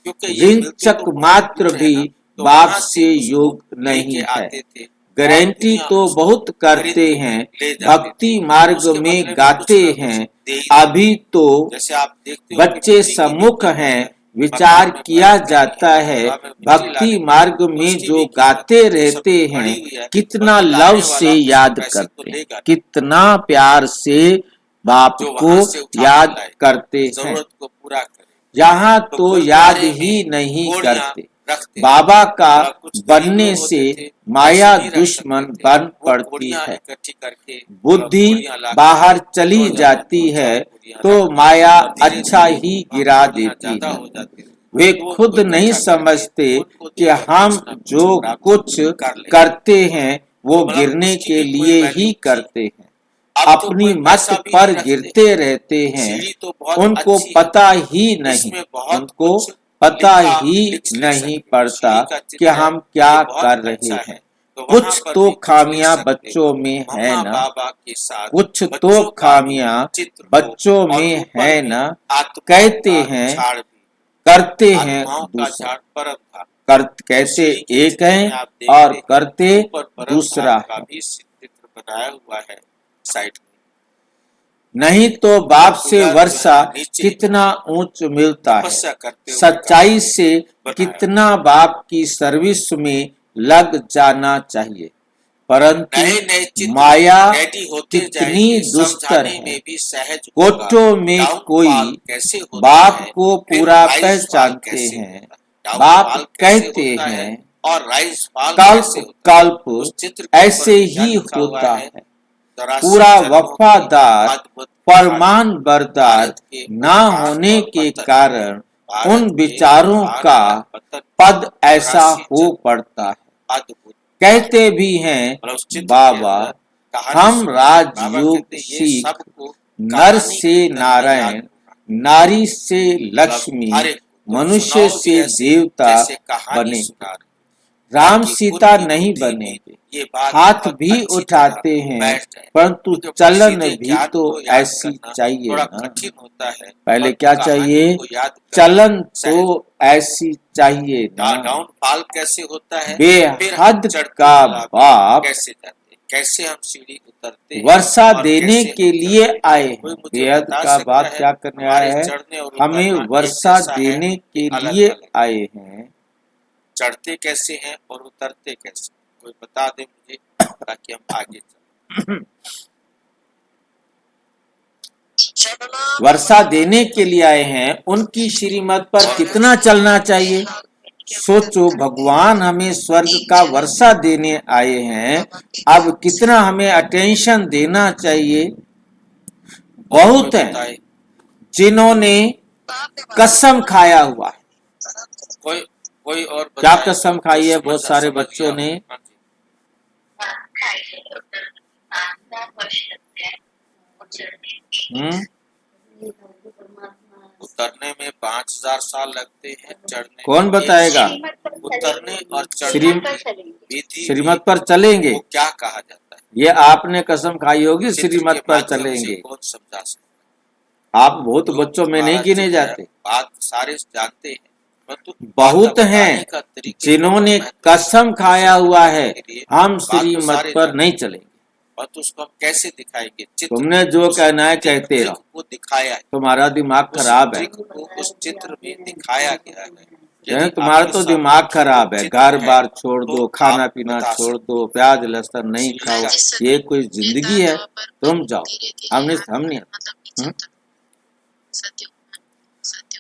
क्योंकि ये मिलते रिंचक तो बहुत मात्र दूर है भी ना, तो बाप वहां से उसको योग लेके नहीं है। आते थे और गारंटी दुनिया तो उसको बहुत करते खरीद के हैं, ले जाते भक्ति थे। मार्ग उसके में बदले गाते कुछ ना हैं। कुछ दे ही अभी तो जैसे आप देखते हो कि बच्चे मिट्टी की भी सम्मुख कीमत हैं, है। विचार मकान में किया बरकत जाता नहीं है। हवा में मिट्टी भक्ति लाने की मार्ग में उसकी जो भी कीमत गाते है। वो सब रहते तो हैं, पड़ी हुई है, कितना परंतु लव लाने से वाला उसके याद पैसे तो करते हैं, लेगा, कितना प्यार से बाप जो को वहां से उठा के याद लाए, करते हैं। जरूरत को पूरा करे। यहाँ तो तो याद गुरुद्वारे ही में नहीं घोड़ियाँ करते। रखते। बाबा का और कुछ गरीब बनने लोग से होते थे, माया पैसे नहीं रख दुश्मन सकते थे। बन वो पड़ती पूरियां है। इकट्ठी करके बुद्धि पूरियां ला बाहर करके चली रोजाना जाती 2-4 है पूरियां तो रखते। माया और धीरे अच्छा धीरे ही वहाँ गिरा पूरियां देती ज्यादा है। हो जाती थी। वे तो खुद उनको नहीं इकट्ठा करके समझते उनको कि देकर हम कुछ न कुछ जो प्राप्त कुछ कर लेते। करते हैं वो तो बोला गिरने उसकी के भी कोई लिए वैल्यू ही थी। करते हैं। अब तो अपनी कोई मत पैसा भी पर नहीं रखते। गिरते रहते हैं। सीढ़ी तो बहुत उनको अच्छी है, पता ही नहीं, इसमें बहुत उनको कुछ पता लिख ही नहीं सकते। पड़ता सीढ़ी का कि चित्र है, हम क्या ये बहुत कर रहे अच्छा है। हैं। तो वहाँ कुछ पर तो भी कुछ लिख खामियां सकते हो। बच्चों में है मम्मा ना, बाबा के साथ कुछ तो बच्चों का भी खामियां चित्र हो बच्चों और में ऊपर है भी ना, आत्माओं कहते का हैं झाड़ भी। करते हैं आत्माओं का दूसरा, झाड़ परम था। कहते सीढ़ी के एक चित्र में हैं आप देखते और हैं, करते ऊपर परम दूसरा धाम का है। भी चित्र बनाया हुआ है साइड में। नहीं तो बाप से उधर जो वर्षा है नीचे कितना ऊंच मिलता है। तपस्या करते हुए सच्चाई का से बनाया। कितना बाप की सर्विस में लग जाना चाहिए, परंतु नए नए चित्र माया रेडी होते कितनी जाएंगे, दुस्तर समझाने है। में भी सहज होगा। कोटों में डाउनफॉल कोई कैसे होता बाप है, को फिर पूरा राइज फॉल पहचानते कैसे हैं। होता है, बाप डाउनफॉल कैसे कहते होता है हैं और राइज फॉल कल्प कैसे होता है। कल्प उस चित्र के ऊपर ऐसे क्या ही लिखा हुआ होता है, है। 84 पूरा जन्मों की वफादार अद्भुत फरमान बरदार भारत के ना उत्थान होने और के पतन। कारण भारत उन के विचारों उत्थान का और पतन पद ऐसा 84 हो जन्मों पड़ता है। अद्भुत कहते भी हैं मतलब उस चित्र के बाबा अंदर कहानी हम सुनी। बाबा राजयोग कहते ये सीख सबको नर कहानी से की तरह नारायण, याद होगा। नारी से लक्ष्मी, हर एक को मनुष्य सुनाओ भी से ऐसे देवता जैसे कहानी बने। सुना रहे। राम ताकि सीता उनकी नहीं बुद्धि में बनेंगे, ये बात हाथ बहुत भी अच्छी उठाते तरह हैं, बैठ जाए। परंतु क्योंकि चलन सीधे भी ज्ञान तो को याद ऐसी करना चाहिए थोड़ा ना। कठिन होता है। पहले परंतु क्या कहानी चाहिए, को याद करना चलन सहज। तो ऐसी चाहिए ना। डाउनफॉल कैसे होता है, फिर बेहद चढ़ती का हुआ भी बाप कैसे जाते हैं, कैसे हम सीढ़ी उतरते हैं वर्षा और देने कैसे के हम लिए चढ़ते हैं। आए कोई हैं। मुझे बेहद बता का सकता बाप है क्या करने आया हमारे है, चढ़ने और हमें उतरना एक वर्षा जैसा है देने कि के अलग लिए अलग? आए हैं। चढ़ते कैसे हैं और उतरते कैसे, कोई बता दे मुझे ताकि हम आगे चलें। वर्षा देने के लिए आए हैं, उनकी श्रीमत पर कितना चलना चाहिए। सोचो, भगवान हमें स्वर्ग का वर्षा देने आए हैं, अब कितना हमें अटेंशन देना चाहिए। बहुत कोई है बताए? जिन्होंने कसम खाया हुआ है। कोई और क्या बताए कसम जो खाई है समझ बहुत सारे गया बच्चों हो। ने। हाँ जी। 5,000 वर्ष लगते हैं उतरने उतरने में 5,000 साल लगते हैं, चढ़ने कौन में बताएगा? उतरने और श्रीमत चढ़ने विधि श्रीमत पर चलेंगे। वो क्या कहा जाता है? ये आपने कसम खाई होगी, चित्र के श्रीमत पर माध्यम से चलेंगे। कौन समझा सकता है? आप बहुत बच्चों में नहीं हमारा गिने चित्र है, जाते। बात सारे जानते हैं, परंतु बहुत बात बताने हैं का तरीके जिन्होंने को महत्व कसम खाया हुआ है, के लिए हम बात तो श्रीमत सारे पर जानते नहीं हैं। चलेंगे। और तो उसको हम कैसे दिखाएंगे? चित्र तुमने जो उस कहना है ट्रिक कहते रहो, को दिखाया है, तुम्हारा दिमाग उस खराब है। ट्रिक को उस चित्र में दिखाया गया है। यानी तुम्हारा तो दिमाग खराब है। घर बार छोड़ तो दो, खाना आप पीना बता छोड़ सकते दो, प्याज लहसुन नहीं खाओ, ये कोई जिंदगी है? तुम जाओ, हम नहीं।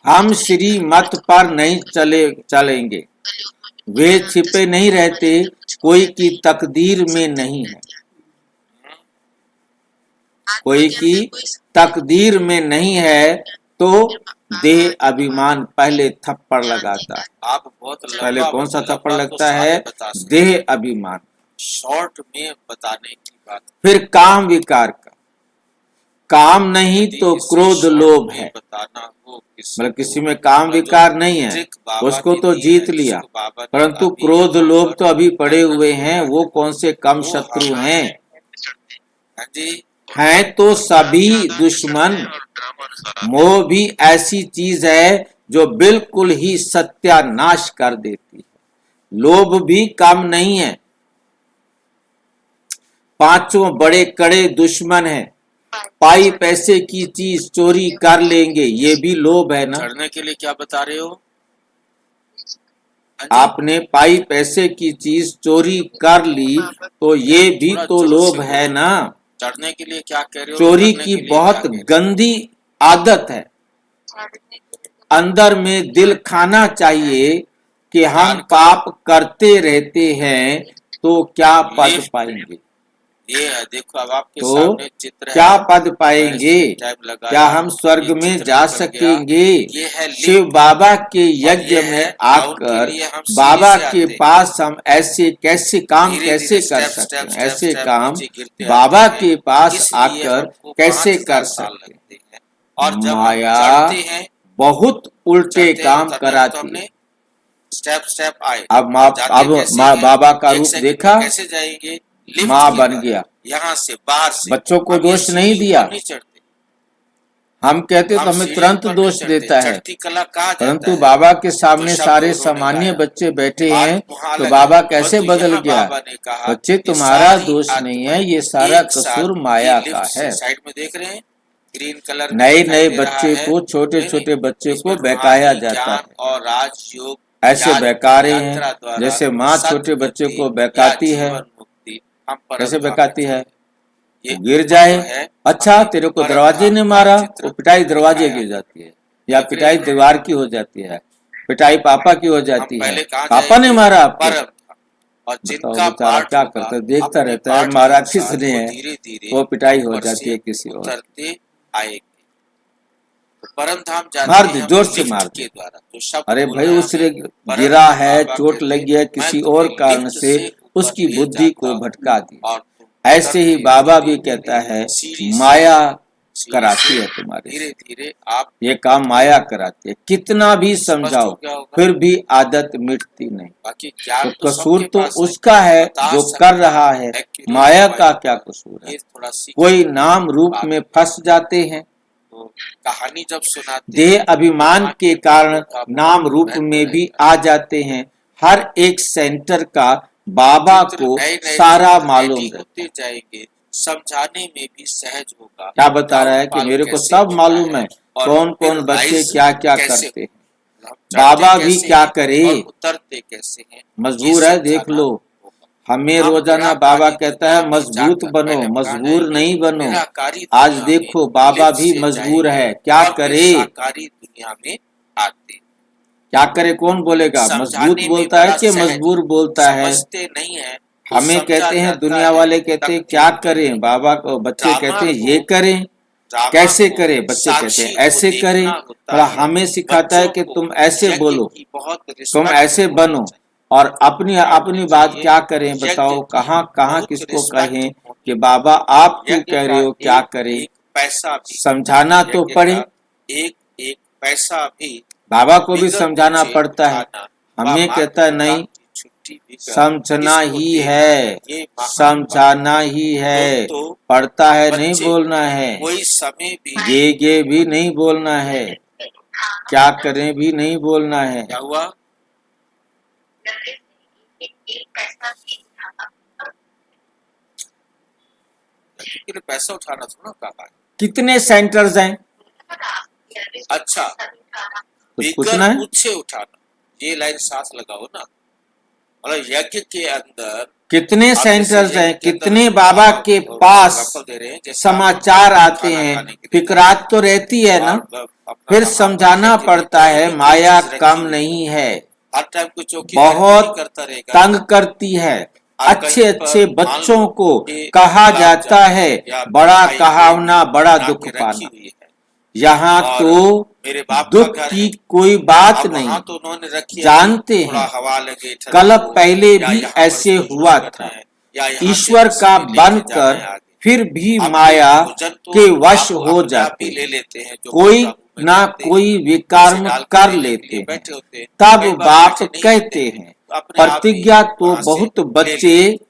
हम श्रीमत पर नहीं चलेंगे। वे छिपे नहीं रहते, कोई की तकदीर में नहीं है, कोई की तकदीर में नहीं है तो देह अभिमान पहले थप्पड़ लगाता है। आप बहुत पहले कौन सा थप्पड़ लंबा लगता तो है? सारे बता सकते देह अभिमान, शॉर्ट में बताने की बात। फिर काम विकार का। काम नहीं तो क्रोध लोभ है। बताना हो मतलब किसी में काम विकार नहीं है, उसको तो जीत लिया, परंतु क्रोध लोभ तो अभी पड़े हुए हैं। वो कौन से कम शत्रु हैं? हैं तो सभी दुश्मन। मोह भी ऐसी चीज है जो बिल्कुल ही सत्यानाश कर देती है। लोभ भी कम नहीं है। पांचों बड़े कड़े दुश्मन हैं। पाई पैसे की चीज चोरी कर लेंगे, ये भी लोभ है ना। चढ़ने के लिए क्या बता रहे हो? आपने पाई पैसे की चीज चोरी कर ली तो ये भी तो लोभ है ना। चढ़ने के लिए क्या कह रहे हो? चोरी की बहुत गंदी आदत है। अंदर में दिल खाना चाहिए कि हम पाप करते रहते हैं तो क्या पद पाएंगे? ये है, देखो अब आपके तो सामने चित्र क्या है। पद पाएंगे? टाइप लगाया, क्या हम स्वर्ग ये में चित्र जा निकल गया। सकेंगे? ये है लिंक। शिव बाबा के और यज्ञ ये में है डाउन के आकर लिए हम सीढ़ी बाबा से के आते हैं। पास हम ऐसे कैसे काम धीरे-धीरे कैसे कर स्टेप, सकते स्टेप, हैं? स्टेप, ऐसे स्टेप काम नीचे गिरते बाबा आते हैं। के पास इसलिए आकर हमको कैसे 5000 कर साल सकते हैं? लगते हैं। और जब हम माया चढ़ते हैं, बहुत उल्टे चढ़ते हैं, काम उतरने में तो कराती हमने है। स्टेप स्टेप आए। अब माँ जाते अब कैसे माँ हैं? बाबा का एक रूप सेकंड में देखा, कैसे जाएंगे? लिफ्ट माँ के बन द्वारा। गया। यहाँ से बाहर से बच्चों को हम ये दोष नहीं सीढ़ी दिया। ऊपर नहीं चढ़ते। हम कहते तो हम हमें सीढ़ी तुरंत ऊपर दोष नहीं चढ़ते। देता है, चढ़ती कला कहा जाता परंतु है। बाबा के तो सामने शब्द सारे उन्होंने सामान्य गाया। बच्चे बैठे बात हैं, वहाँ तो अलग बाबा है। कैसे परंतु बदल यहाँ गया? बाबा ने कहा बच्चे कि तुम्हारा सारी दोष नहीं है, आत्माएं ये सारा एक साथ कसूर ये माया लिफ्ट का से है। साइड में देख रहे हैं, ग्रीन कलर में नए दिखाई नए दे रहा बच्चे है। को, छोटे नहीं, छोटे बच्चे इसमें को बहकाया रूहानी जाता ज्ञान है। और राजयोग ऐसे याद बहकारे हैं यात्रा द्वारा जैसे माँ छोटे बच्चे सद्गति को या बहकाती है। जीवन मुक्ति हम कैसे परम धाम बहकाती में है? ये वो गिर जाए, है। अच्छा हमने तेरे को परम दरवाजे धाम ने का मारा, चित्र वो पिटाई दरवाजे दिखाया। की हो जाती है, या देख रहे पिटाई हैं? दीवार की हो जाती है, पिटाई पापा की हो हम जाती है। पहले कहाँ पापा ने जाएंगे? मारा आपको। परम धाम। और बताओ जिनका बेचारा पाठ क्या होगा करता है, देखता अपने रहता है पाठ के मारा अनुसार किसने वो है, धीरे धीरे वो पिटाई हो ऊपर जाती है से किसी और। उतरते आएंगे। तो परम धाम मार जाते दे, हैं हम जोर से लिफ्ट मार के दे। द्वारा। तो शब्द अरे बोल भाई रहे हैं उसने हमें, परम गिरा धाम है, बाबा चोट कहते लग गया मैं किसी तुम्हें और कारण लिफ्ट से, से ऊपर उसकी ले बुद्धि जाता को हूँ भटका दिया। और तुम ऐसे ही उतरते बाबा धीरे भी कहता धीरे है सीढ़ी से माया सीढ़ी कराती से है तुम्हारे धीरे से, धीरे आप ये काम माया कराती है। कितना भी स्पष्ट हो समझाओ गया होगा। फिर भी आदत मिटती नहीं। बाकी ज्ञान तो तो कसूर सबके तो पास उसका है बता जो सकता कर रहा है, accurate माया point का क्या कसूर है? ये थोड़ा सीख कोई सकते हैं। नाम रूप बात में फंस जाते हैं, तो कहानी जब सुनाते देह हैं, अभिमान वहाँ के की कारण बातों का बहुत नाम रूप महत्व में भी रहता है। आ जाते हैं। हर एक सेंटर का बाबा चित्र को नए-नए सारा चित्र मालूम रेडी है। होते जाएंगे, समझाने में भी सहज होगा। क्या बता रहा है कि डाउनफॉल मेरे को कैसे सब होता मालूम है, और कौन फिर कौन बच्चे राइज क्या क्या कैसे करते हैं। होगा, हम चढ़ते बाबा भी कैसे क्या हैं करे, और उतरते कैसे हैं, मजबूर ये है, देख समझाना लो। होगा। हमें हम रोजाना बाबा निराकारी कहता दुनिया है में मजबूत जाकर, बनो, पहले हम कहाँ मजबूर जाएंगे? नहीं बनो। निराकारी आज दुनिया देखो में बाबा लिफ्ट भी से मजबूर जाएंगे है, क्या और फिर करे? साकारी दुनिया में आते। क्या करे कौन बोलेगा? मजबूत समझाने में बोलता है बड़ा कि सहज, मजबूर बोलता है? समझते नहीं है तो हमें समझा कहते हैं, जाता दुनिया है वाले कहते हैं क्या तकदीर करें, में। बाबा को बच्चे ड्रामा कहते हैं को ये करें, ड्रामा कैसे को करें? बच्चे कहते हैं साक्षी को ऐसे देखना करें। होता थोड़ा है। हमें सिखाता है बच्चों कि को तुम ऐसे यज्ञ बोलो, की बहुत तुम रिस्पेक्ट ऐसे होनी बनो, चाहिए। और अपनी अपनी बात चाहिए। क्या करें यज्ञ बताओ? की कहाँ कहाँ बहुत किसको रिस्पेक्ट कहें होनी कि बाबा आप क्यों यज्ञ कह का रहे हो, क्या एक करें? एक पैसा भी, समझाना तो यज्ञ पड़े, का एक एक पैसा भी बाबा को भी बिगर समझाना पूछे पड़ता है। उठाना हमें व कहता है माता नहीं, पिता की छुट्टी भी कर समझना इसको ही देना है, ये महान समझाना ही है, तो पढ़ता है नहीं बच्चे बोलना है, कोई समय भी गे भी नहीं बोलना है, क्या करें भी नहीं बोलना है। क्या हुआ? यज्ञ के लिए पैसा उठाना थोड़ा कहा है। कितने सेंटर्स हैं? अच्छा, कुछ पूछना है? पूछे उठाना, ये लाइन साथ लगाओ ना। मतलब यज्ञ के अंदर कितने आप सेंटर्स जैसे हैं? यज्ञ के अंदर कितने बाबा के और पास एग्जाम्पल दे रहे हैं, जैसे समाचार आप आते खाना हैं, खाने के लिए फिक्रात तो रहती है ना, और अपना फिर वहाँ समझाना बैठने के लिए पड़ता कोई है। भी माया चीज रखी कम हुई नहीं है, हर टाइम कोई चौकी बहुत करता रहेगा। तंग करती है। आप अच्छे कहीं पर अच्छे मान बच्चों लो को कि कहा गुलाब जाता जामुन है या बड़ा मिठाई कहावना, बड़ा बना दुख के रखी पाना। हुई है यहाँ और तो मेरे बाप का दुख घर की है, कोई बात अब नहीं, वहाँ तो उन्होंने रखी है जानते कि थोड़ा हैं। हवा लगे, ठंड कल हो, पहले या भी यहाँ पर ऐसे कुछ हुआ करना था। है, या यहाँ से ईश्वर किसी का ने लेके जाना बनकर है आगे। फिर भी अब माया ये भोजन तो के वश आप हो अपने आप ही जाते ले हैं। लेते हैं, जो कोई काबू में ना जानते हैं, कोई उसे विकर्म डाल के कर देने के लेते लिए हैं। बैठे होते हैं। तब कई बार बाप बैठे नहीं कहते होते, हैं, अपने आप ही प्रतिज्ञा तो वहाँ से बहुत ले बच्चे लेते।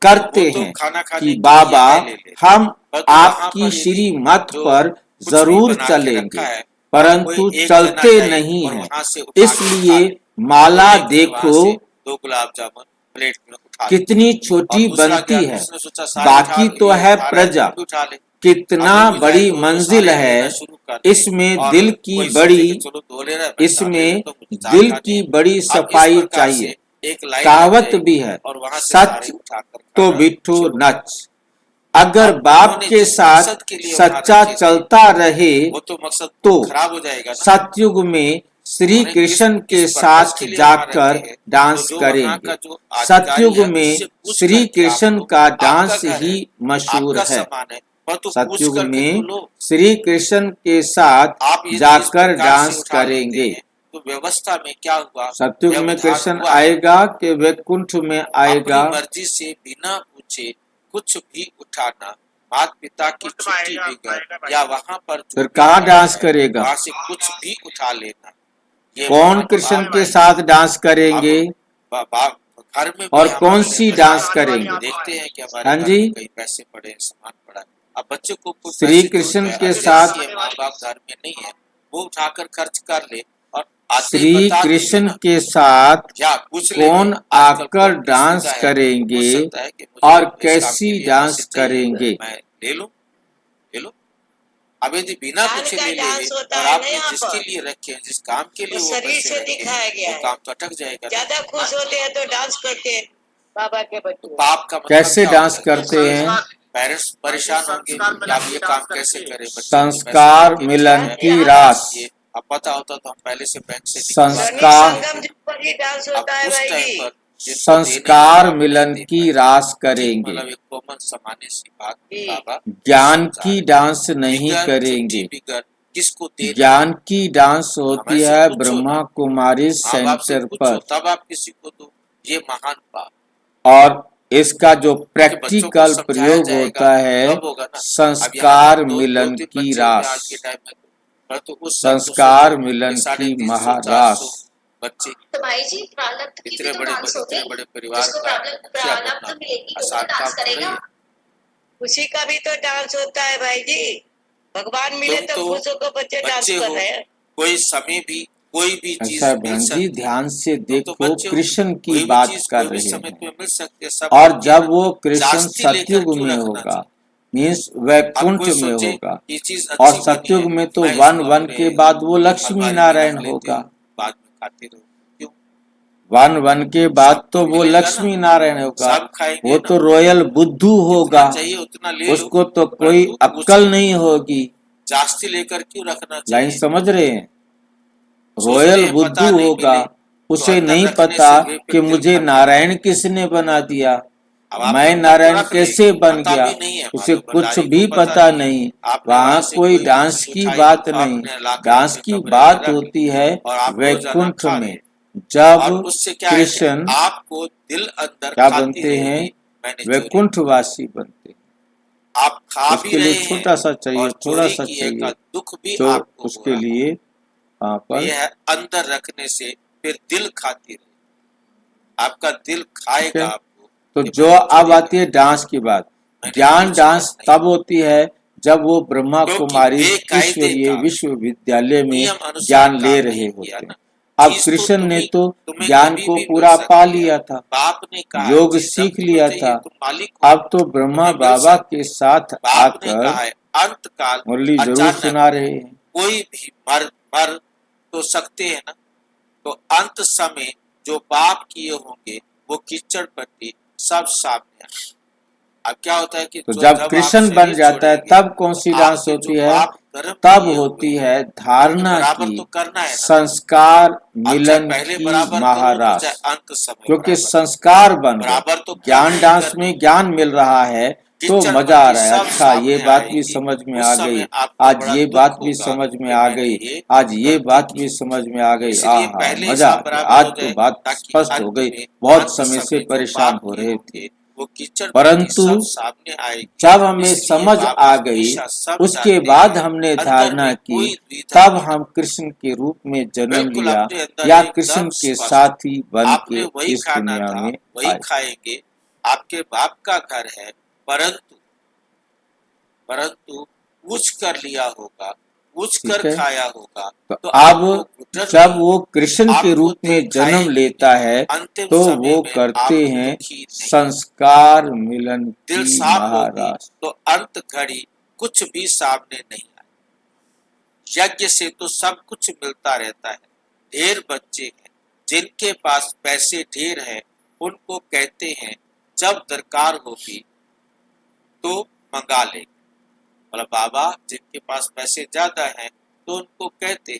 करते वो तो हैं खाना खाने कि के लिए बाबा है ले लेते। हम परंतु वहाँ आपकी पर श्रीमत जो पर कुछ भी जरूर बना के चलेंगे, रखा है, परंतु कोई एक चलते जना जाए नहीं और हैं। वहाँ से उठा के खा इसलिए ले। माला तो लेके वहाँ देखो से 2 गुलाब जामुन प्लेट में उठा ले। कितनी और छोटी दूसरा बनती क्या, है, उसने सोचा सारे बाकी उठा तो ये है उठा रहा है, प्रजा। तुम भी उठा ले। कितना अब वो जाए बड़ी तो मंजिल सारे है, लेना शुरू कर दे। इसमें और दिल की कोई सोचे बड़ी, कि चलो 2 ले रहा है, मैं 4 ले इसमें लेता हूँ, मुझे 4 दिल खाने की हैं। बड़ी अब इस सफाई प्रकार चाहिए। से एक लाइन कहावत लग भी जाएगी है, और वहाँ से सच सारे उठाकर तो खाना बिट्ठू शुरू कर नच। अगर अब बाप उन्होंने के जिस साथ मकसद के लिए वहाँ सच्चा रखे थे, चलता रहे वो तो मकसद तो खराब हो जाएगा ना। सतयुग में श्री उन्हें कृष्ण किस के पर्पस साथ के लिए वहाँ जाकर रहते हैं, डांस तो जो वहाँ करेंगे। का जो अधिकारी सतयुग है, में उससे पूछ श्री करके आप कृष्ण लो, का आपका डांस घर ही है, मशहूर आपका है। सामान है, पर तो पूछ सतयुग करके तो में लो। श्री कृष्ण के साथ आप यदि इस जाकर प्रकार से डांस उठा लेते करेंगे। हैं, तो व्यवस्था में क्या हुआ? सतयुग में व्यवधान कृष्ण हुआ है। आएगा कि वैकुंठ में अपनी आएगा? मर्जी से बिना पूछे कुछ भी उठाना, माता पिता की छुट्टी बगैर या वहाँ पर जो फिर भी कहाँ पड़ा डांस है, करेगा? वहाँ से कुछ भी उठा लेना, ये कौन महान कृष्ण पाप के है। साथ डांस करेंगे घर में भी और हम कौन अपने सी परिवार डांस में करेंगे? देखते हैं कि हमारे हाँ घर जी, में कई पैसे पड़े हैं, सामान पड़ा है। अब बच्चे को कोई श्री पैसे कृष्ण जरूरत है, के अब साथ जैसे माँ बाप घर में नहीं है, वो उठाकर खर्च कर ले और आते ही श्री बता देंगे कृष्ण ना, के साथ या पूछ लेंगे। कौन आजकल आकर फोन की डांस सुविधा है, करेंगे पूछ सकता है कि मुझे और इस काम के कैसी लिए डांस पैसे चाहिए, करेंगे? मैं ले लूं, ले लो। अब यदि बिना ज्ञान पूछे का ले डांस लेंगे होता और है ना आपने यहाँ जिसके पर, लिए रखे हैं, जिस काम के लिए वो वो शरीर पैसे से रखे दिखाया हैं, गया वो है। काम तो अटक जाएगा ना। ज्यादा खुश होते हैं तो डांस करते हैं बाबा के तो बच्चे। पाप का मतलब कैसे क्या डांस होता है? करते हैं? पेरेंट्स परेशान होंगे कि आप ये काम कैसे करें, बच्चे को पैसे संस्कार लेके मिलन भेजा है, की आप रास। ये अब पता होता तो हम पहले से बैंक से निकलवा के शनि संस्कार संगम जी पर ही डांस अब होता है उस भाई टाइम जी। पर जिनको देने हैं, संस्कार आप नहीं मिलन दे की पाए। रास ठीक, करेंगे। मतलब एक कॉमन सामान्य सी बात जी। बाबा ज्ञान समझा की रहे। डांस नहीं बिगर करेंगे। चिट्ठी बिगर किसको देना है, ज्ञान की डांस होती हमारे से है पूछो ब्रह्मा ना, कुमारी माँ बाप से सेंटर पूछो, पर, तब आप किसी को दो। ये महान पाप, और इसका जो कि बच्चों को प्रैक्टिकल समझाया प्रयोग जाएगा होता है तब होगा ना। अब यहाँ संस्कार तक दो मिलन तीन की बच्चे होंगे आज रास। के टाइम में, परंतु उस समय तो संस्कार सोचो मिलन कि की 350 महारास। 400 बच्चे, तो भाई जी प्रारब्ध की भी इतने तो बड़े डांस हो इतने गई। बड़े परिवार जिसको का प्रारब्ध मुखिया प्रारब्ध बनना मिलेगी वो आसान तो डांस काम थोड़ी करेगा। है। खुशी का भी तो डांस होता है भाई जी। भगवान मिले तुम तो तो खुश होकर बच्चे डांस बच्चे कर हो, रहे हैं। कोई समय भी कोई भी चीज अच्छा मिल बहन जी, सकती है। ध्यान से तुम तो देखो, बच्चे हो, कृष्ण की कोई भी बात चीज कर कोई भी रहे समय हैं। तुम्हें मिल सकती है, सब और मिलती है जब ना। वो कृष्ण जास्ती लेकर सतयुग क्यों में रखना होगा, चाहिए? मीन्स अब वैकुंठ कोई में सोचे होगा, ये चीज और अच्छी बनी सतयुग है, में तो मैं वन इसको वन अपने के बाद वो लक्ष्मी अलमारी में नारायण रख लेती होगा। हूँ, बाद में खाती रहूँ। क्यों? वन वन के बाद तो सबको वो मिलेगा ना, लक्ष्मी नारायण होगा। सब खाएंगे वो ना। तो रॉयल बुद्धू जितना होगा, चाहिए उतना ले लो, उसको तो कोई परंतु अक्कल नहीं होगी। जास्ती लेकर क्यों रखना लाइन चाहिए? समझ रहे हैं? सोचते रॉयल हैं बुद्धू पता नहीं होगा, मिले, तो उसे अंदर नहीं रखने पता से वे फिर कि दिल मुझे खाते नारायण रहेंगे। किसने बना दिया, अब आप मैं अंदर तो नारायण रख कैसे लेंगे, बन पता गया, भी नहीं है, उसे मालूम कुछ भंडारी भी को पता नहीं है। नहीं। आपने वहाँ वहां से कोई कोई डांस चीज की उठाई बात तो नहीं। आपने लाकर डांस अपने की कमरे में बात रख होती ली है और आप रोजाना वैकुंठ खा में, रहे हैं। जब और उससे क्या है कि कृष्ण आपको दिल अंदर क्या खाती बनते हैं, रहेगी, मैंने चोरी की। वैकुंठवासी बनते हैं। आप खा भी उसके लिए रहे हैं छोटा सा चाहिए, और थोड़ा चोरी सा किए का चाहिए, दुख भी जो आपको हो उसके रहा है। लिए वहाँ तो पर, यह है अंदर रखने से फिर दिल खाती रहे, आपका दिल ठीक खाएगा है। आपको तो कि जो मैंने अब चोरी आती है की, डांस की बात, मैंने ज्ञान कुछ डांस नहीं, तब होती है जब वो ब्रह्मा क्योंकि कुमारी बेकायदे ईश्वरीय का विश्वविद्यालय में नियम अनुसार ज्ञान ले काम रहे नहीं होते किया हैं। ना। अब चीज तो कृष्ण ने तो तुम्हें ज्ञान कभी को भी मिल पूरा पा सकती है। लिया था, बाप ने कहा है योग चीज जब सीख तुम्हें लिया चाहिए था। तुम मालिक हो, अब तो ब्रह्मा तुम्हें मिल बाबा सकती के है। साथ बाप ने आकर कहा है अंत काल मुरली जरूर अचानक सुना रहे हैं। कोई भी मर तो सकते हैं ना। तो अंत समय जो पाप किए होंगे वो कीचड़ पट्टी सब सामने आए। अब क्या होता है कि तो जब जब आप कृष्ण बन शरीर जाता है छोड़ेंगे तब कौन सी तो डांस आपके जो होती है? पाप कर्म तब किए होती हुए है हैं धारणा बराबर की तो करना है ना। संस्कार अब चाहे मिलन पहले की बराबर करो और महारास, चाहे अंत समय क्योंकि बराबर संस्कार बन गए। बराबर तो ज्ञान करना ही डांस करना। में ज्ञान मिल रहा है तो कीचड़ मजा आ पट्टी रहा है। सब अच्छा, ये सामने बात भी आएगी, समझ में उस आ समय गई, आपको आज बड़ा ये दुख बात भी होगा समझ में कि आ मैंने गई, ये आज ये गलती बात भी की। समझ में आ गई। इसलिए आहा, पहले ही मजा आ सब गया, बराबर आज हो तो जाए बात ताकि स्पष्ट अंत हो गई। में बहुत अंत समय से समय जो परेशान पाप हो किए रहे थे, होंगे वो कीचड़ पट्टी परंतु सब सामने आएगी। जब हमें इसलिए समझ बाबा आ गई, हमेशा सब उसके जानते बाद हैं, हमने अंदर धारणा में की, कोई द्विधा तब नहीं। हम कृष्ण के रूप में जन्म बिल्कुल लिया अपने अंदर या एकदम कृष्ण के स्पष्ट, साथी बन आपने के वही इस खाना दुनिया था में वही आए। खाएंगे। आपके बाप का घर है, परंतु परंतु पूछ कर लिया होगा, पूछ कर ठीक है। खाया होगा। तो तो अब आपको घुटन जब नहीं, वो कृष्ण के आपको रूप दिल में जन्म खाएगी लेता नहीं, है अंतिम तो समय वो में करते आप हैं दुखी नहीं। संस्कार मिलन दिल की साफ होगी महारास। तो अंत घड़ी कुछ भी सामने नहीं आए। यज्ञ से तो सब कुछ मिलता रहता है। ढेर बच्चे हैं जिनके पास पैसे ढेर हैं, उनको कहते हैं जब दरकार होगी तो मंगा लेंगे। मतलब बाबा जिनके पास पैसे ज्यादा हैं तो उनको कहते हैं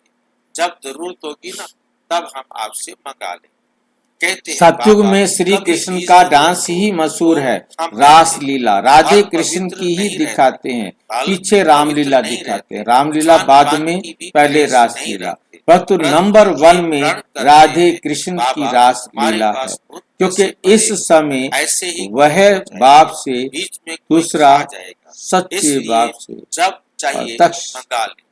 जब जरूरत होगी ना तब हम आपसे मंगा लें। कहते हैं सतयुग बाबा, में श्री कभी कृष्ण भी का जरूरत डांस हो ही मशहूर तो है। हम रास रहते लीला राधे और कृष्ण पवित्र की ही नहीं रहते, दिखाते हैं, फल पीछे पवित्र रामलीला नहीं दिखाते हैं। रहते, रामलीला खान बाद पान में, की भी पहले परहेज रास नहीं लीला। रखते, परंतु नंबर परंतु 1 ये में प्रण करते राधे हैं, कृष्ण की बाबा रास हमारे लीला है, पास बहुत क्योंकि पैसे इस पड़े समय ऐसे ही वह खत्म हो जाएंगे, बाप से, बीच में कोई दूसरा खा जाएगा, सच्चे इसलिए बाप से, जब और चाहिए दक्ष मंगा ले।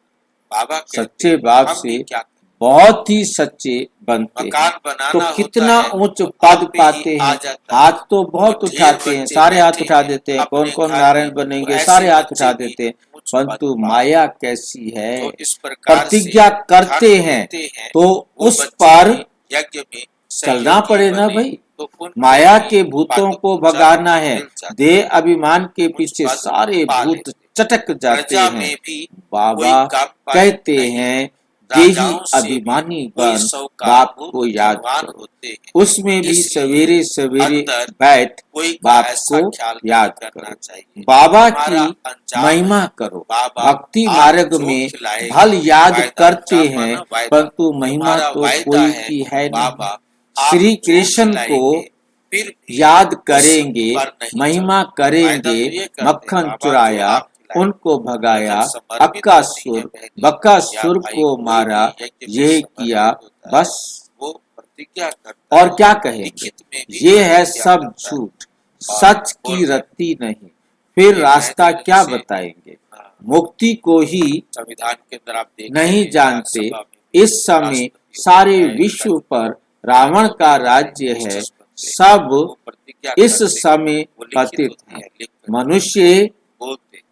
बाबा कहते सच्चे हैं, बाप हम से भी क्या करें? बहुत ही सच्चे बनते हैं। मकान तो बनाना होता कितना है उच्च तो पद आप पे ही पाते आ हैं। जाता है। हाथ तो बहुत तो ढेर उठाते हैं, बच्चे सारे हाथ बैठे उठा हैं देते हैं, कौन अपने कौन घर नारायण में, बनेंगे, तो सारे ऐसे हाथ बच्चे उठा भी देते हैं। उच्च पद परंतु पा माया कैसी है, तो इस प्रकार से प्रतिज्ञा करते धर्म हैं देते हैं, तो वो उस बच्चे पर भी यज्ञ में चलना सहयोगी पड़े ना बने भाई। तो उनको माया भी के भूतों पद को ऊंचा भगाना है। मिल जाता देह अभिमान के उच्च पीछे पद सारे पा भूत लेते। चटक जाते प्रजा हैं। में भी बाबा कोई कम पद कहते नहीं, हैं, देही राजाओं से भी अभिमानी कोई बन, सौकार बाप बहुत को याद धनवान करो। होते हैं, उसमें भी इसलिए सवेरे सवेरे अंदर बैठ कोई का बाप ऐसा को ख्याल नहीं याद करना करो, चाहिए। बाबा हमारा की अंजाम महिमा है, करो। बाबा भक्ति आप मार्ग जो में खिलाएंगे, फल याद वायदा करते अंजाम हैं, माना वायदा, परंतु महिमा तुम्हारा तो वायदा कोई है की है नहीं। बाबा आप श्री जो कृष्ण को खिलाएंगे फिर भी याद उस करेंगे, पर नहीं महिमा चलते। वायदा करेंगे, तो ये करते मक्खन बाबा जो चुराया, आप खिलाएंगे, उनको भगाया, वचन समर्पित होती है अक्कासुर बहनें बकासुर या भाई, को कोई मारा, भी यज्ञ में यह समर्पित किया, होता है, बस। वो प्रतिज्ञा करता और है, क्या कहेंगे, लिखित में भी ये है प्रतिज्ञा सब करता है झूठ, और सच बोल की रहे रत्ती नहीं। फिर ये रास्ता महत्व क्या से बताएंगे, हाँ, मुक्ति को ही संविधान के अंदर आप देख नहीं रहे जानते। राज्यसभा में इस समय राष्ट्रपति सारे होता है, विश्व कभी पर रावण का राज्य है, मिनिस्टर्स बनते हैं, सब वो प्रतिज्ञा इस करते हैं, समय वो लिखित पतित होती है। है, लिख कर मनुष्य बोलते हैं,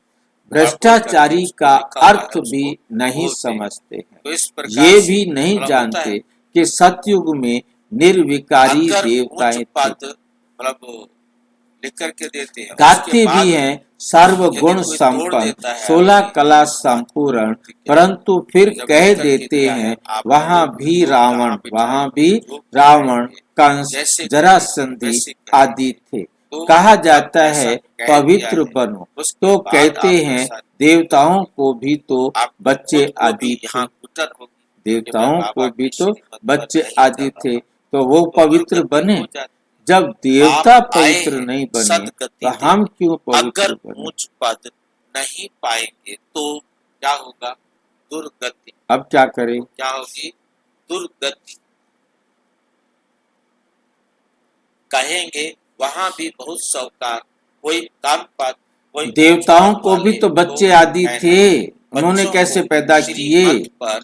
भ्रष्टाचारी उसको का लिखा हुआ है, अर्थ उसको भी नहीं बोलते हैं। समझते हैं। तो इस प्रकार ये से भी नहीं मतलब होता जानते है कि सतयुग में निर्विकारी अगर देवताएं उच्च थे। पद मतलब लिख करके देते हैं, गाते उसके बाद भी हैं, सर्वगुण यदि कोई तोड़ संपन्न, देता है 16 अपनी कला बात को, संपूर्ण, प्रतिज्ञा परंतु फिर जब कह लिख करके देते दिया हैं, है, आप वहां लोग भी जो रावण, जहाँ वहां बिठाएंगे, भी जो रावण, बिठाएंगे, कंस, जैसे जरासंधि वैसे आदि करेंगे। थे। तो कहा जब जाता ऐसा है कह दिया पवित्र है, बनो, उसके तो बाद कहते आप हैं ऐसा देवताओं को भी तो आप बच्चे खुद को भी आदि थे, यहाँ घुटन होगी कि मैं देवताओं बाबा को भी की तो श्रीमत पर बच्चे नहीं आदि चल थे, रहा, तो वो तो पवित्र दुर्गति बने। हो जाती। जब देवता आप आए पवित्र हैं नहीं बने सदगति तो हम देने, क्यों पवित्र अगर बने। ऊंच पद नहीं पाएंगे तो क्या होगा, दुर्गति। अब क्या करें, क्या होगी, दुर्गति। कहेंगे वहां भी बहुत सौकार, कोई कम पद, कोई देवताओं ऊंच पद को भी वाले तो बच्चे आदि है थे, नहीं। उन्होंने बच्चों कैसे को पैदा श्री किए। मत पर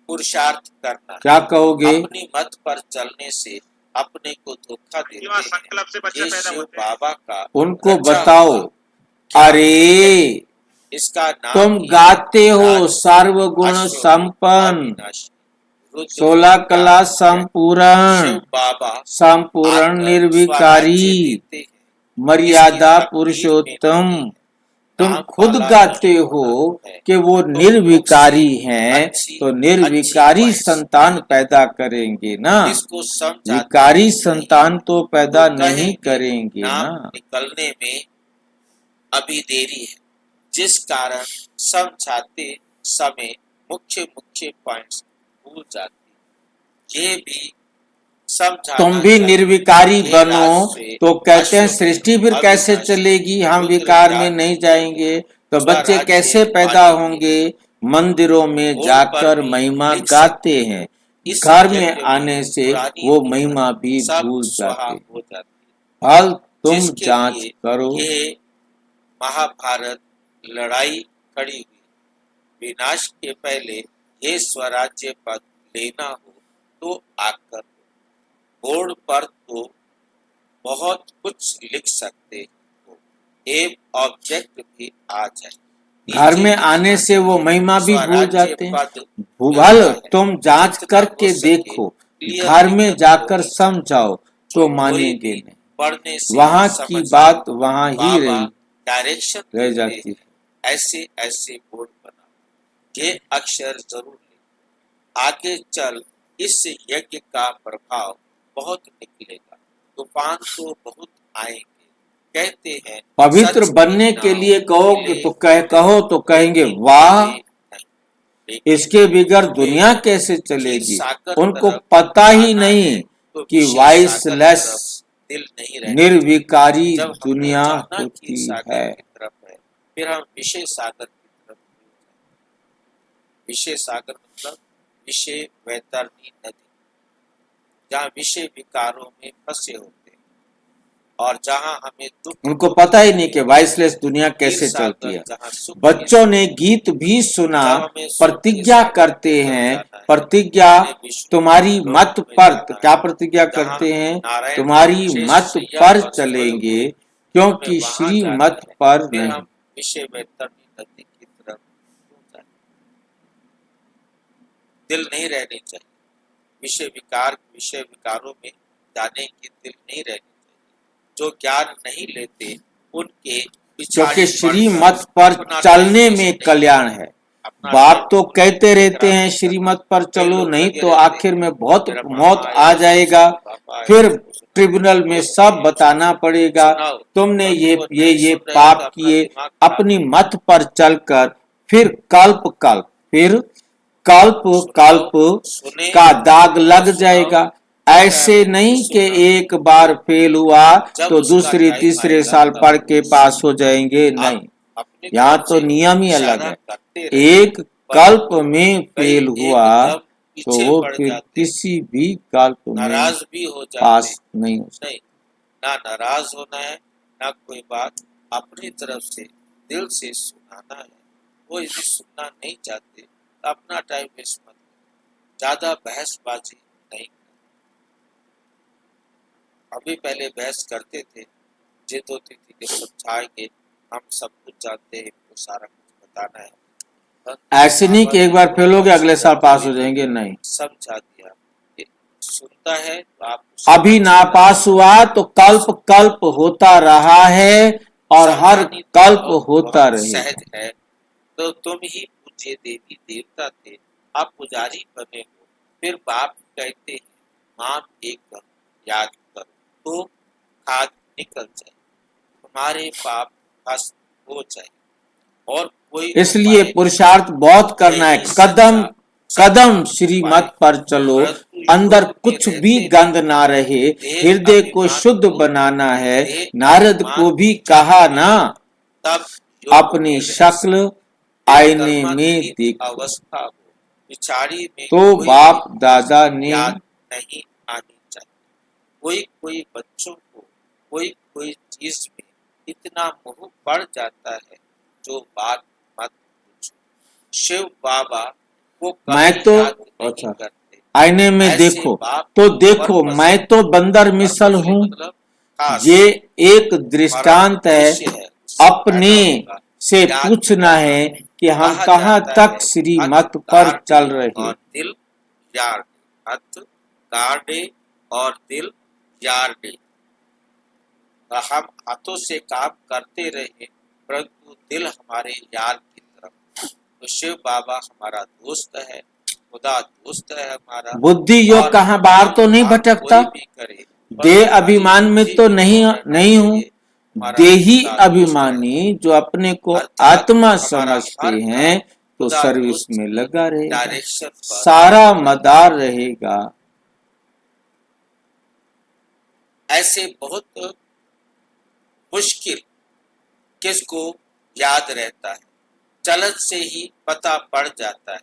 पुरुषार्थ करना है। क्या कहोगे, अपनी मत पर चलने से अपने को धोखा देते हैं। ये शिव बाबा का उनको रचा बताओ। हुआ क्या अरे है? इसका नाम तुम ही गाते हो राज सर्वगुण अश्वमेध संपन्न, अविनाशी, रुद्र 16 विद्या कला है। संपूर्ण, शिव बाबा संपूर्ण आकर निर्विकारी, स्वराज्य देते हैं, मर्यादा इसकी तकदीर में पुरुषोत्तम। नहीं है। तुम नाम खुद वाला गाते नहीं हो होना है। कि वो तो निर्विकारी मुझसे हैं, अच्छी तो निर्विकारी ख्वाहिश संतान नहीं पैदा करेंगे ना, इसको समझाते विकारी नहीं, संतान तो पैदा तो नहीं कहेंगे करेंगे नाम ना। निकलने में अभी देरी है, जिस कारण समझाते समय मुख्य पॉइंट्स भूल जाते। ये भी समझाना तुम भी चाहिए। निर्विकारी ये बनो, राष्ट्र तो कहते हैं अश्वमेध सृष्टि फिर कैसे अविनाशी, चलेगी, हम रुद्र विकार में ज्ञान नहीं देते जाएंगे, तो बच्चे स्वराज्य कैसे पैदा पाने के होंगे। लिए। मंदिरों में बोर्ड पर जाकर भी महिमा लिख गाते सकते हैं, इस घर यज्ञ में आने से पुरानी वो विधियां महिमा भी सब भूल स्वाहा जाते हैं। हो जाती फल तुम जिसके जांच लिए करो। ये महाभारत लड़ाई खड़ी हुई। विनाश के पहले ये स्वराज्य पद लेना हो तो आकर लो। बोर्ड पर तो बहुत कुछ लिख सकते हो, एक ऑब्जेक्ट भी आ जाए। घर में आने से वो महिमा भी भूल स्वराज्य जाते हैं। पद भूभल मिलता है। तुम जांच जितना करके हो सके देखो, क्लियर घर में लिखकर जाकर होनी चाहिए। समझाओ तो जो कोई मानेंगे भी नहीं। पढ़ने से वहाँ समझ की आए। बात वहाँ ही बाबा रही डायरेक्शन रह देते जाती हैं, है। ऐसे ऐसे बोर्ड बनाओ, ये अक्षर जरूर ले। आगे चल इस यज्ञ का प्रभाव बहुत निकलेगा, तूफान तो बहुत आएंगे। कहते हैं पवित्र सच बनने की के नाव लिए कहो मिले तो कहो तो कहेंगे वाह, नहीं। लेकिन इसके बगैर दुनिया कैसे चलेगी? उनको पता ही नहीं तो कि विशेष वाइसलेस सागर तरफ दिल नहीं रहना। निर्विकारी जब हमने दुनिया जाना कि होती सागर है। की तरफ है, फिर हम विषय सागर की तरफ मुड़ जाएं। विषय सागर मतलब विषय वैतरणी नदी, जहाँ विषय विकारों में फंसे होते हैं और जहाँ हमें दुख, उनको पता ही नहीं कि वाइसलेस दुनिया कैसे सागर चलती है। जहाँ सुख के बच्चों ने गीत भी सुना, जब हमें सुख के प्रतिज्ञा सागर करते की तरफ हैं, जाना है, प्रतिज्ञा हमें विष्णु तुम्हारी लोक मत में पर, जाना है, क्या प्रतिज्ञा जहाँ करते हैं? नारायण तुम्हारी शेष मत सैया पर पर सोए चलेंगे, हुए, क्योंकि हमें वहाँ श्री जाना मत है। पर फिर नहीं। हम विषय वैतरणी नदी की तरफ क्यों जाएं? दिल नहीं रहनी चाहिए विषय विकारों में जाने की दिल नहीं रहनी चाहिए। जो ज्ञान नहीं लेते उनके क्योंकि पिछाड़ी श्री पड़कर मत पर अपना चलने टाइम में वेस्ट कल्याण है। अपना बाप टाइम तो कहते रहते खराब हैं नहीं श्री करना। मत पर कई चलो, लोग नहीं लगे तो रहते आखिर में बहुत मेरा मौत पापा आ आया, जाएगा, पापा आया, फिर उसको सुनाओ। ट्रिब्यूनल में ये सब सुनाओ, बताना पड़ेगा। सुनाओ। तुमने और ये वो ये नहीं ये सुन रहे पाप तो अपना किए, दिमाग खराब अपनी कर मत पर चलकर फिर कल्प सुने का दाग लग सुनाओ। जाएगा। फिर ऐसे हमें नहीं नहीं कि सुनना। एक बार फेल हुआ जब तो उसका दूसरे टाइम तीसरे आएगा साल तब पढ़ के वो पास हो सुनेगा। जाएंगे, आप नहीं। अपनी यहाँ तरफ तो से नियम ही अलग इशारा है। करते रहिए, एक कल्प में कई फेल हुआ एकदम तो पीछे वो पड़ फिर जाते, किसी भी कल्प में नाराज भी हो जाते। पास नहीं हो सकता। नहीं, ना नाराज होना है, ना कोई बात अपनी तरफ से दिल से सुनाना है। वो यदि सुनना नहीं चाहते तो अपना टाइम वेस्ट मत करो, ज्यादा बहसबाजी नहीं। अभी पहले बहस करते थे, जिद होती थी कि समझाएंगे, हम सब कुछ जानते हैं, इनको सारा कुछ बताना है। ऐसे नहीं कि एक बार फेल हो गए अगले साल पास हो जाएंगे, नहीं। समझा दिया कि सुनता है तो आप अभी नापास हुआ तो कल्प होता रहा है और हर कल्प होता रहेगा। सहज है। तो तुम ही पूज्य देवी देवता थे, आप पुजारी बने हो। फिर बाप कहते हैं नाम एक करो, याद करो तो खाद निकल जाए, तुम्हारे पाप भस्म हो जाए। और कोई इसलिए पुरुषार्थ बहुत करना है। कदम कदम श्री मत पर चलो, अंदर कुछ भी गंद ना रहे, हृदय को शुद्ध बनाना है। नारद को भी कहा ना, तब अपनी शक्ल आईने में देखो। अवस्था हो, पिछाड़ी में तो कोई बाप दादा ने याद नहीं आनी चाहिए। कोई बच्चों को कोई चीज में इतना मोह पड़ जाता है जो बात मत पूछो। शिव बाबा को कभी मैं तो याद नहीं अच्छा करते। आईने में ऐसे देखो बाप तो देखो, पर्पस- मैं तो बंदर मिसल पर्पस हूँ। मतलब खास ये एक दृष्टांत है। उद्देश्य है, उससे अपने फायदा होगा। से याद पूछना करना। है कि हम कहा कहाँ जाता तक है, श्री हथ मत पर गाड़े चल रहे। और दिल यार दे। हथ गाड़े और दिल यार दे। हम हाथों से काम करते रहे परंतु दिल हमारे यार की तरफ। तो शिव बाबा हमारा दोस्त है, खुदा दोस्त है हमारा। बुद्धि योग और कहाँ बाहर तो नहीं काम भटकता। कोई भी करे, पर देह हमारी अभिमान में बुद्धि तो भी नहीं हूँ। हमारा देही खुदा दोस्त अभिमानी जो अपने को अर्थात आत्मा हमारा समझते हर हैं तो खुदा सर्विस दोस्त में की लगा रहेगा, डायरेक्शन पर सारा मदार रहेगा। ऐसे बहुत मुश्किल किसको याद रहता है, चलन से ही पता पड़ जाता है।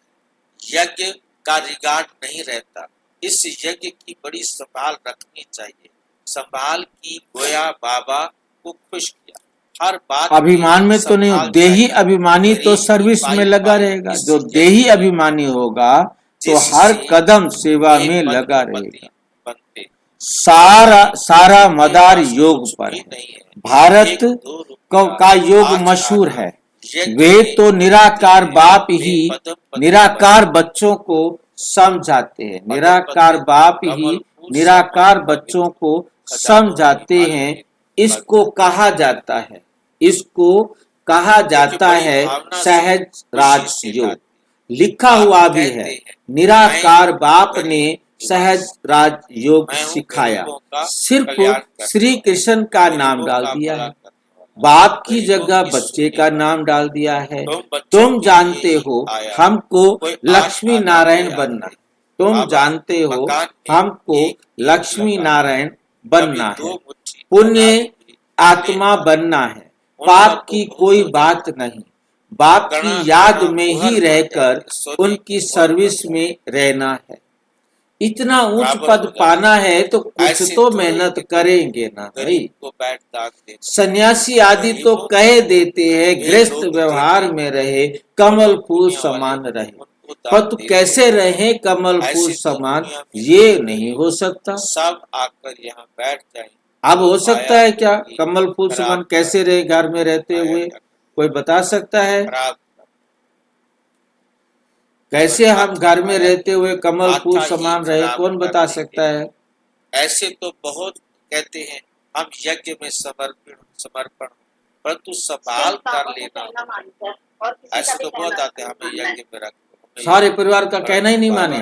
यज्ञ का रिगार्ड नहीं रहता। इस यज्ञ की बड़ी संभाल रखनी चाहिए। संभाल की गोया बाबा को खुश किया। हर बात अभिमान में तो नहीं हो। देही अभिमानी तो सर्विस में लगा रहेगा। जो देही अभिमानी होगा तो हर कदम सेवा में लगा रहेगा। बनते सारा मदार योग पर है। भारत का योग मशहूर है। वे तो निराकार बाप ही निराकार बच्चों को समझाते हैं। निराकार बाप ही निराकार बच्चों को समझाते हैं। इसको कहा जाता है सहज राजयोग। लिखा हुआ भी है, निराकार बाप ने सहज राजयोग सिखाया। सिर्फ श्री कृष्ण का नाम डाल दिया है। बाप की जगह बच्चे का नाम डाल दिया है। तुम जानते हो हमको लक्ष्मी नारायण बनना है। तुम जानते हो हमको लक्ष्मी नारायण बनना है। पुण्य आत्मा बनना है। पाप की कोई बात नहीं। बाप की याद में ही रहकर उनकी सर्विस में रहना है। इतना उच्च पद पाना है तो कुछ तो मेहनत करेंगे ना भाई। सन्यासी आदि तो कह देते हैं गृहस्थ व्यवहार में रहे, कमल फूल समान रहे, पर तू कैसे रहे कमल फूल समान, ये नहीं हो सकता। सब आकर यहाँ बैठ जाए। अब हो सकता है क्या कमल फूल समान कैसे रहे घर में रहते हुए? कोई बता सकता है? कैसे हम घर में रहते हुए कमल फूल समान रहे? कौन बता सकता है? ऐसे तो बहुत कहते हैं हम यज्ञ में समर्पण, परंतु संभाल कर लेना। ऐसे तो बहुत आते हैं हमें यज्ञ में रख, सारे परिवार का कहना ही नहीं माने।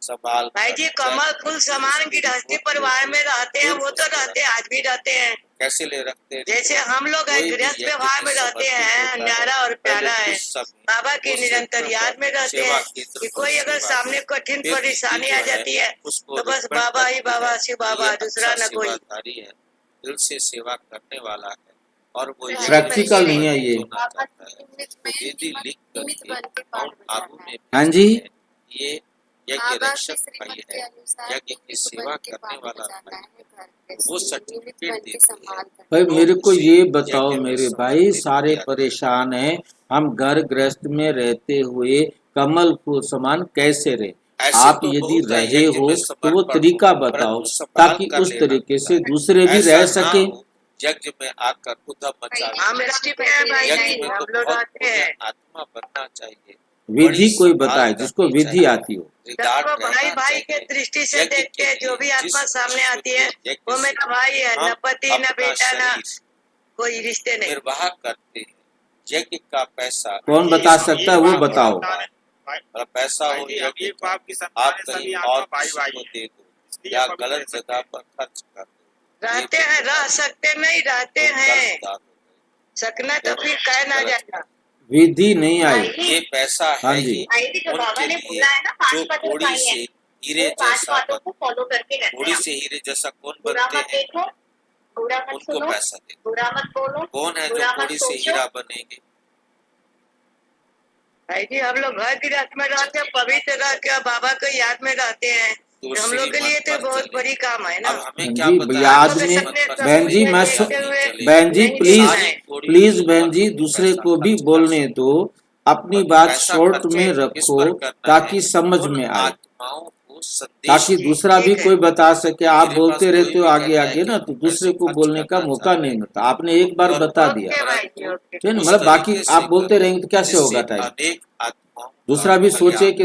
संभाल भाई जी कमल फूल समान गृहस्थी परिवार में रहते हैं, वो तो रहते हैं, आज भी रहते हैं। कैसे ले रखते हैं? जैसे हम लोग गृहस्थ व्यवहार में रहते हैं, न्यारा और प्यारा है, बाबा की निरंतर याद में रहते हैं कि कोई अगर सामने कठिन परेशानी आ जाती है तो बस बाबा ही बाबा, शिव बाबा, दूसरा न कोई। दिल से सेवा करने वाला है और वो प्रैक्टिकल नहीं है ये। लिख करके आगू में हाँ जी, ये यज्ञ रक्षक भाई है, यज्ञ की सेवा करने वाला भाई है, वो सर्टिफिकेट देते हैं। भाई मेरे को ये बताओ मेरे भाई, सारे परेशान हैं, हम घर गृहस्थ में रहते हुए कमल फूल समान कैसे रहे? आप यदि रहे हो तो वो तरीका बताओ ताकि उस तरीके से दूसरे भी रह सके। यज्ञ में आकर उद्धव मचा, यज्ञ में तो बहुत आत्मा बनना चाहिए। विधि कोई बताए जिसको विधि आती हो। सबको भाई भाई के दृष्टि से देखते हैं, जो भी आत्मा सामने आती है वो मेरा भाई है, न पति न बेटा न कोई रिश्ते नहीं। निर्वाह करते हैं। यज्ञ का पैसा कौन बता सकता है वो बताओ। पैसा हो यज्ञ का, आप कहीं और किसी को दे दो या गलत जगह पर खर्च कर दो। रहते हैं, रह सकते नहीं, रहते हैं, सकना तो फिर कह ना जाता। विधि नहीं आई। ये पैसा हाँ है जी। उनके लिए जो घोड़ी से हीरे जैसा, घोड़ी से हीरे जैसा कौन बनते हैं, उनको पैसा दे। कौन है जो घोड़ी से हीरा बनेंगे? भाई जी हम लोग घर गृहस्थ में रहते हैं, पवित्र रह के बाबा को याद में रहते हैं, तो हम लोग के लिए तो बहुत बड़ी काम है ना। हमें क्या याद में बहन जी, मैं बहन जी प्लीज बहन जी दूसरे को भी बोलने दो, अपनी बात शॉर्ट में रखो ताकि समझ में आए, ताकि दूसरा भी कोई बता सके। आप बोलते रहते हो आगे आगे ना, तो दूसरे को बोलने का मौका नहीं मिलता। आपने एक बार बता दिया, ठीक है, मतलब बाकी आप बोलते रहेंगे तो कैसे होगा टाइम। दूसरा भी सोचे कि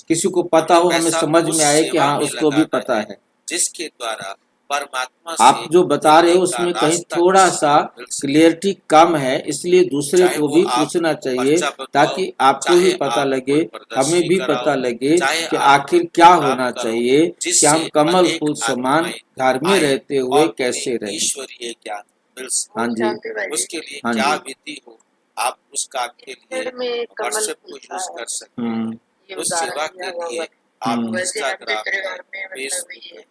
किसी को पता हो, हमें समझ में आए कि हाँ उसको भी पता है। जिसके द्वारा परमात्मा आप जो बता रहे हो उसमें कहीं थोड़ा सा क्लियरिटी कम है, इसलिए दूसरे को भी पूछना चाहिए ताकि आपको भी पता लगे, हमें भी पता लगे कि आखिर क्या होना चाहिए कि हम कमल फूल समान घर में रहते हुए कैसे रहे। ईश्वरीय ज्ञान मिल सके। हाँ जी, उसके लिए हाँ क्या जी। विधि हो, आप उस काम के लिए व्हाट्सएप को यूज कर सकते हैं। उस सेवा के लिए आप इंस्टाग्राम में, फेसबुक में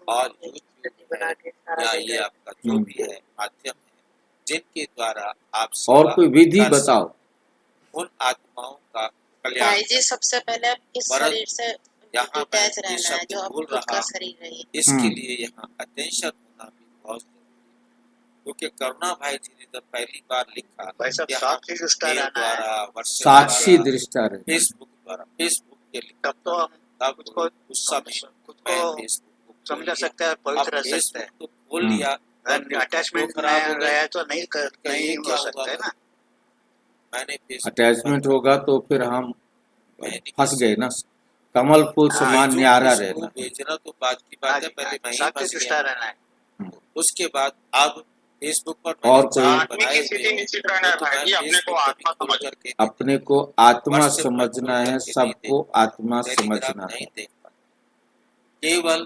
और यूट्यूब में या ये आपका जो भी है माध्यम है जिनके द्वारा आप और कोई विधि बताओ। उन आत्माओं का कल्याण। भाई जी सबसे पहले इस शरीर से यहाँ डिटैच रहना है, जो बोल अब खुद का रहा शरीर है। इसके लिए यहाँ अटेंशन होना भी बहुत जरूरी है, क्योंकि करुणा भाई जी ने जब पहली बार लिखा साक्षी दृष्टा रहना, फेसबुक के लिए, तब तो हम उस समय समझा सकते हैं, पवित्र रह सकते हैं। तो बोल लिया, अटैचमेंट रहा तो नहीं हो सकता है ना। मैंने अटैचमेंट होगा तो फिर हम फंस गए ना। कमल फूल समान न्यारा रहना, बेचना तो बात की बात है, पहले मैं ही फंस गया रहना है। उसके बाद अब फेसबुक पर और कोई अपने को आत्मा समझना है, सबको आत्मा समझना है। केवल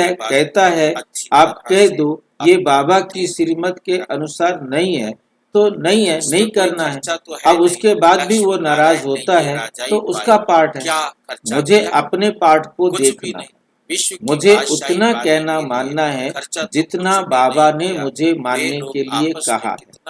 है, कहता है आप कह दो ये बाबा की श्रीमत के अनुसार नहीं है तो नहीं है, नहीं करना है। अब उसके बाद भी वो नाराज होता है तो उसका पार्ट है, मुझे अपने पार्ट को देखना है। मुझे उतना कहना मानना है जितना बाबा ने मुझे मानने के लिए कहा है।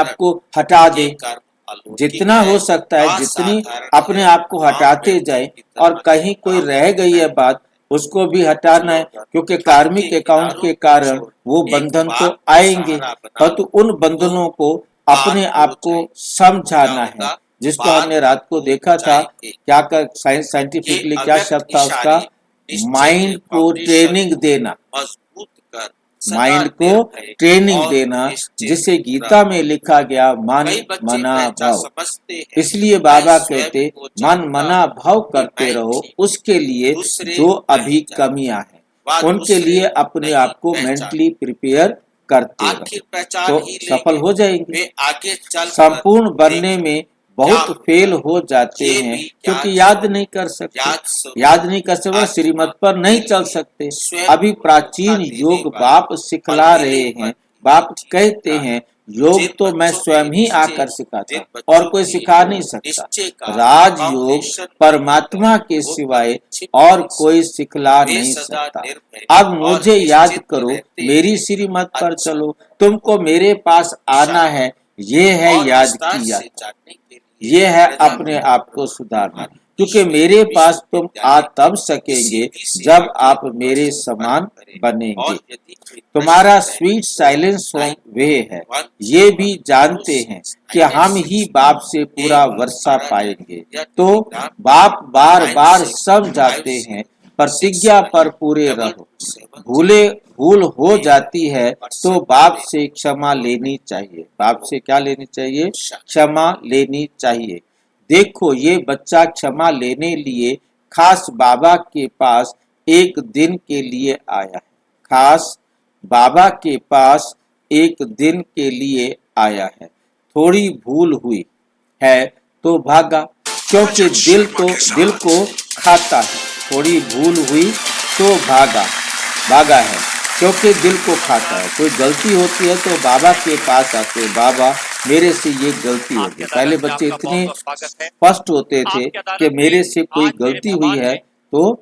आप को हटा दे। जितना हो सकता है जितनी अपने आप को हटाते जाए, और कहीं कोई रह गई है बात उसको भी हटाना है, क्योंकि कार्मिक अकाउंट के कारण वो बंधन तो आएंगे, परंतु उन बंधनों को अपने आप को समझाना है, जिसको हमने रात को देखा था। क्या कर साइंटिफिकली क्या शब्द था उसका? माइंड को ट्रेनिंग देना, मजबूत कर माइंड को ट्रेनिंग देना, जिसे गीता में लिखा गया मन मना भाव। इसलिए बाबा कहते मन मना भाव करते रहो, उसके लिए जो अभी कमियां हैं उनके लिए अपने आप को मेंटली प्रिपेयर करते रहो, तो सफल हो जाएंगे। आगे चल संपूर्ण बनने में बहुत फेल हो जाते हैं, क्योंकि याद नहीं कर सकते, श्रीमत पर नहीं चल सकते। अभी प्राचीन योग बाप सिखला रहे हैं। बाप कहते हैं योग तो मैं स्वयं ही आकर सिखाता, और कोई सिखा नहीं सकता। राजयोग परमात्मा के सिवाय और कोई सिखला नहीं सकता। अब मुझे याद करो, मेरी श्रीमत पर चलो, तुमको मेरे पास आना है। ये है याद की यात्रा, ये है अपने आप को सुधारना, क्योंकि मेरे पास तुम आ तब सकेंगे जब आप मेरे समान बनेंगे। तुम्हारा स्वीट साइलेंस होम वे है। ये भी जानते हैं कि हम ही बाप से पूरा वर्षा पाएंगे, तो बाप बार बार समझाते हैं प्रतिज्ञा पर पूरे रहो। भूल हो जाती है तो बाप से क्षमा लेनी चाहिए। बाप से क्या लेनी चाहिए? क्षमा लेनी चाहिए। देखो, ये बच्चा क्षमा लेने लिए खास बाबा के पास एक दिन के लिए आया है। खास बाबा के पास एक दिन के लिए आया है। थोड़ी भूल हुई है तो भागा, क्योंकि दिल को खाता है। थोड़ी भूल हुई तो भागा है, क्योंकि दिल को खाता है। कोई गलती होती है तो बाबा के पास आते, बाबा मेरे से ये गलती हो गई। पहले बच्चे इतने स्पष्ट होते थे कि मेरे से कोई गलती हुई है तो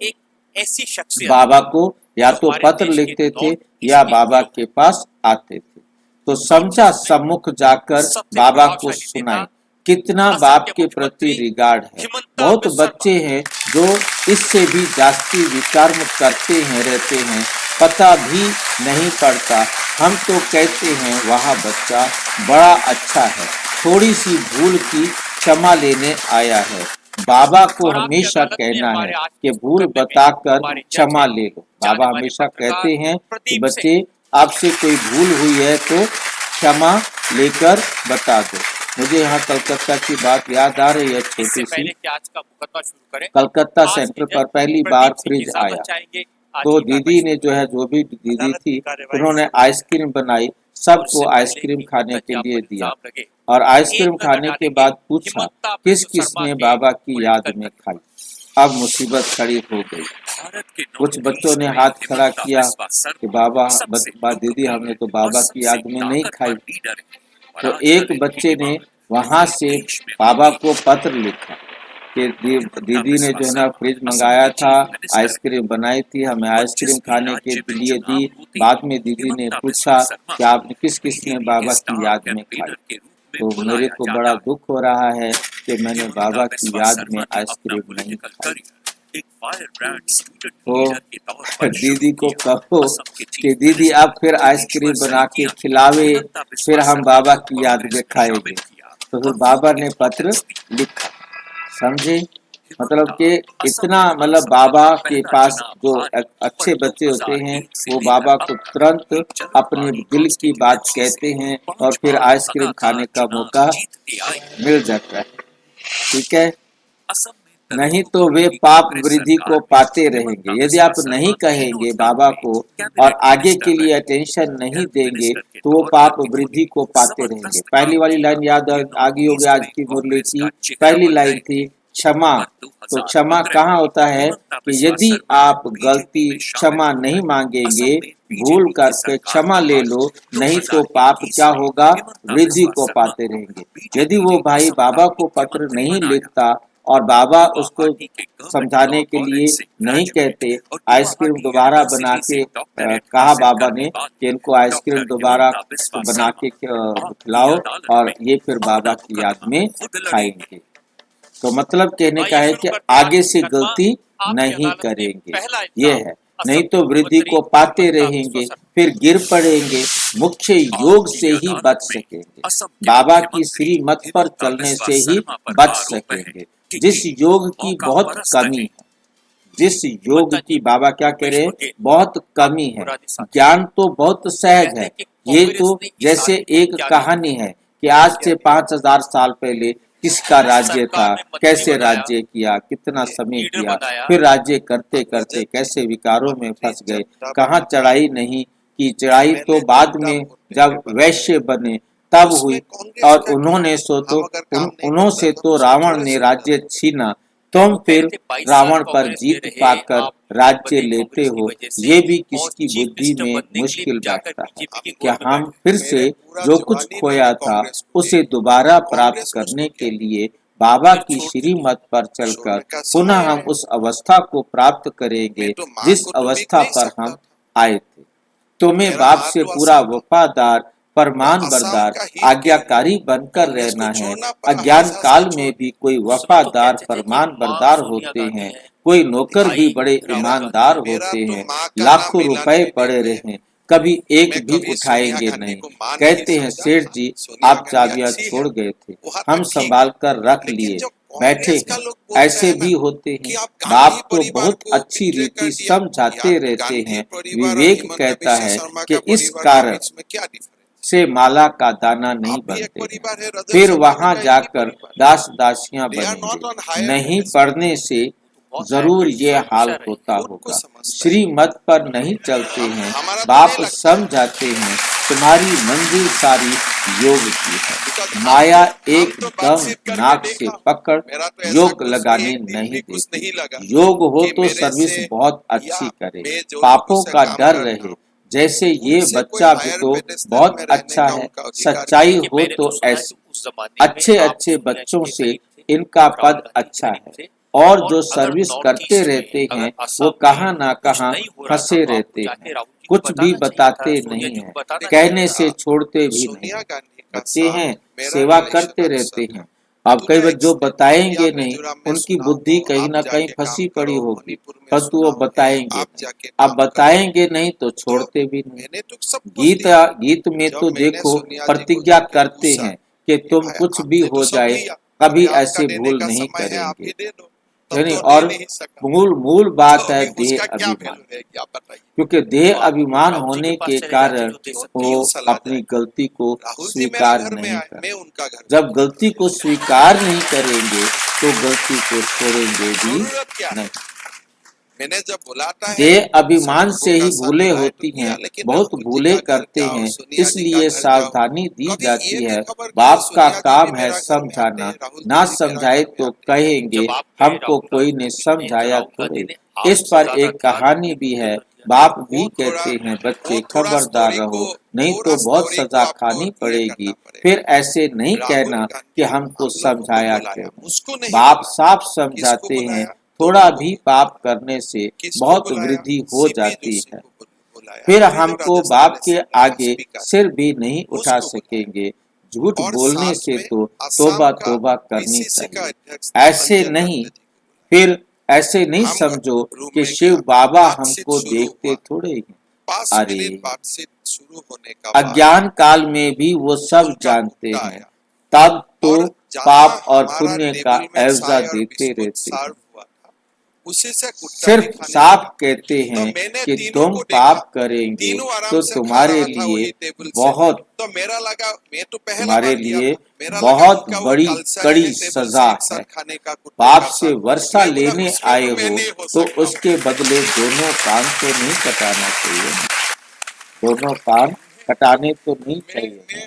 ऐसी शख्सियत बाबा को या तो पत्र लिखते थे या बाबा के पास आते थे, तो समझा सम्मुख जाकर बाबा को सुनाए। कितना बाप के प्रति रिगार्ड है। बहुत बच्चे हैं जो इससे भी जास्ती विकर्म करते हैं, रहते हैं, पता भी नहीं पड़ता। हम तो कहते हैं वहाँ बच्चा बड़ा अच्छा है, थोड़ी सी भूल की क्षमा लेने आया है। बाबा को हमेशा कहना है कि भूल बताकर क्षमा ले लो। बाबा हमेशा कहते हैं कि बच्चे आपसे कोई भूल हुई है तो क्षमा लेकर बता दो। मुझे यहाँ कलकत्ता की बात याद आ रही है, छोटी सी। कलकत्ता सेंटर पर पहली बार फ्रिज आया तो दीदी ने जो है, जो भी दीदी थी, उन्होंने आइसक्रीम बनाई, सबको आइसक्रीम खाने के लिए दिया, और आइसक्रीम खाने के बाद पूछा किस किस ने बाबा की याद में खाई। अब मुसीबत खड़ी हो गई। कुछ बच्चों ने हाथ खड़ा किया कि बाबा दीदी हमने तो बाबा की याद में नहीं खाई। तो एक बच्चे ने वहां से बाबा को पत्र लिखा कि दीदी ने जो है ना फ्रिज मंगाया था, आइसक्रीम बनाई थी, हमें आइसक्रीम खाने के लिए दी। बाद में दीदी ने पूछा कि आपने किस किस ने बाबा की याद में खाई। तो मेरे को बड़ा दुख हो रहा है कि मैंने बाबा की याद में आइसक्रीम नहीं खाई। तो दीदी को कहो कि दीदी आप फिर आइसक्रीम बना के खिलावे, फिर हम बाबा की याद में खाएंगे। तो फिर बाबा ने पत्र लिखा, समझे? मतलब कि इतना, मतलब बाबा के पास जो अच्छे बच्चे होते हैं वो बाबा को तुरंत अपने दिल की बात कहते हैं और फिर आइसक्रीम खाने का मौका मिल जाता है। ठीक है, नहीं तो वे पाप वृद्धि को पाते रहेंगे। यदि आप नहीं कहेंगे बाबा को और आगे के लिए अटेंशन नहीं देंगे तो वो पाप वृद्धि को पाते रहेंगे। पहली वाली लाइन याद आ गई होगी, आज की मुरली की पहली लाइन थी क्षमा। तो क्षमा कहाँ होता है कि यदि आप गलती क्षमा नहीं मांगेंगे, भूल करके क्षमा ले लो, नहीं तो पाप क्या होगा? वृद्धि को पाते रहेंगे। यदि वो भाई बाबा को पत्र नहीं लिखता और बाबा उसको समझाने के लिए नहीं कहते, आइसक्रीम दोबारा बना के कहा बाबा ने कि इनको आइसक्रीम दोबारा बना के खिलाओ और ये फिर बाबा की याद में खाएंगे। तो मतलब कहने का है कि आगे से गलती आपकी नहीं अदालत में करेंगे। पहला ये इल्जाम है, नहीं तो असत्य, वृद्धि को बदतरीन, पाते बदता, रहेंगे, विश्वास, फिर गिर पड़ेंगे। मुख्य योग से ही बच सकेंगे। बाबा की श्रीमत पर चलने से ही बच सकेंगे। जिस योग की बहुत कमी है, जिस योग की बाबा क्या कह रहे हैं, बहुत कमी है। ज्ञान तो बहुत सहज है। ये तो जैसे एक कहानी है कि आज से 5000 साल पहले किसका राज्य था, कैसे राज्य किया, कितना समय किया, फिर राज्य करते करते कैसे विकारों में फंस गए, कहाँ चढ़ाई नहीं की। चढ़ाई तो बाद में जब वैश्य बने तब हुई, और उन्होंने उन्हों से तो रावण ने राज्य छीना। तुम फिर रावण पर जीत पाकर राज्य लेते हो। ये भी किसकी बुद्धि में मुश्किल बैठता है कि हम फिर से जो कुछ खोया था उसे दोबारा प्राप्त करने के लिए बाबा की श्रीमत पर चलकर पुनः हम उस अवस्था को प्राप्त करेंगे जिस अवस्था पर हम आए थे। तुम्हें बाप से पूरा वफादार, फरमान बरदार, आज्ञाकारी बनकर रहना है। अज्ञान काल में भी कोई वफादार, फरमान बरदार होते हैं, कोई नौकर भी बड़े ईमानदार होते हैं। लाखों रुपए पड़े रहे, कभी एक भी उठाएंगे नहीं। कहते हैं सेठ जी आप चाबियां छोड़ गए थे, हम संभाल कर रख लिए बैठे हैं। ऐसे भी होते हैं। बाप तो बहुत अच्छी रीति समझाते रहते हैं। विवेक कहता है कि इस कारण से माला का दाना नहीं बनते, फिर वहां जाकर दास दासियां बनेंगे। नहीं पढ़ने से जरूर ये हाल होता होगा। श्रीमत पर नहीं चलते हैं। बाप समझाते हैं तुम्हारी मंजिल सारी योग की है। माया एकदम नाक से पकड़ योग लगाने नहीं देती। योग हो तो सर्विस बहुत अच्छी करे, पापों का डर रहे। जैसे ये बच्चा भी तो बहुत अच्छा है, सच्चाई हो तो ऐसे अच्छे अच्छे बच्चों से इनका पद अच्छा है। और जो सर्विस करते रहते हैं वो कहाँ ना कहाँ फंसे रहते हैं, कुछ भी बताते नहीं हैं, कहने से छोड़ते भी नहीं। बच्चे हैं, सेवा करते रहते हैं। अब कई बार जो बताएंगे नहीं उनकी बुद्धि कहीं ना कहीं फंसी पड़ी होगी, परंतु वो बताएंगे नहीं। अब बताएंगे नहीं तो छोड़ते भी नहीं। गीत में तो देखो प्रतिज्ञा करते हैं कि तुम कुछ भी हो जाए कभी ऐसे भूल नहीं करेंगे। यानी और मूल बात है देह अभिमान, क्योंकि देह अभिमान होने के कारण वो अपनी गलती को स्वीकार नहीं करते। जब गलती को स्वीकार नहीं करेंगे तो गलती को छोड़ेंगे भी नहीं। मैंने जब बुलाता है देह अभिमान से ही भूलें होती हैं, बहुत भूलें करते हैं, इसलिए सावधानी दी जाती है। बाप का काम है समझाना, ना समझाए तो कहेंगे हमको कोई ने समझाया थोड़े। इस पर एक कहानी भी है। बाप भी कहते हैं बच्चे खबरदार रहो, नहीं तो बहुत सजा खानी पड़ेगी। फिर ऐसे नहीं कहना कि हमको समझाया क्यों। बाप साफ समझाते हैं थोड़ा भी पाप करने से बहुत वृद्धि हो जाती है। फिर हमको बाप के आगे सिर भी नहीं उठा सकेंगे। झूठ बोलने से तो तोबा तोबा करनी चाहिए। ऐसे नहीं, फिर ऐसे नहीं समझो कि शिव बाबा हमको देखते थोड़े हैं। अरे अज्ञान काल में भी वो सब जानते हैं, तब तो पाप और पुण्य का एवजा देते रहते हैं। सिर्फ साफ कहते हैं कि तुम पाप करेंगे तो तुम्हारे लिए बहुत बड़ी कड़ी सजा है। पाप से वर्षा लेने आए हो तो उसके बदले दोनों कान तो नहीं कटाना चाहिए, दोनों कान कटाने तो नहीं चाहिए।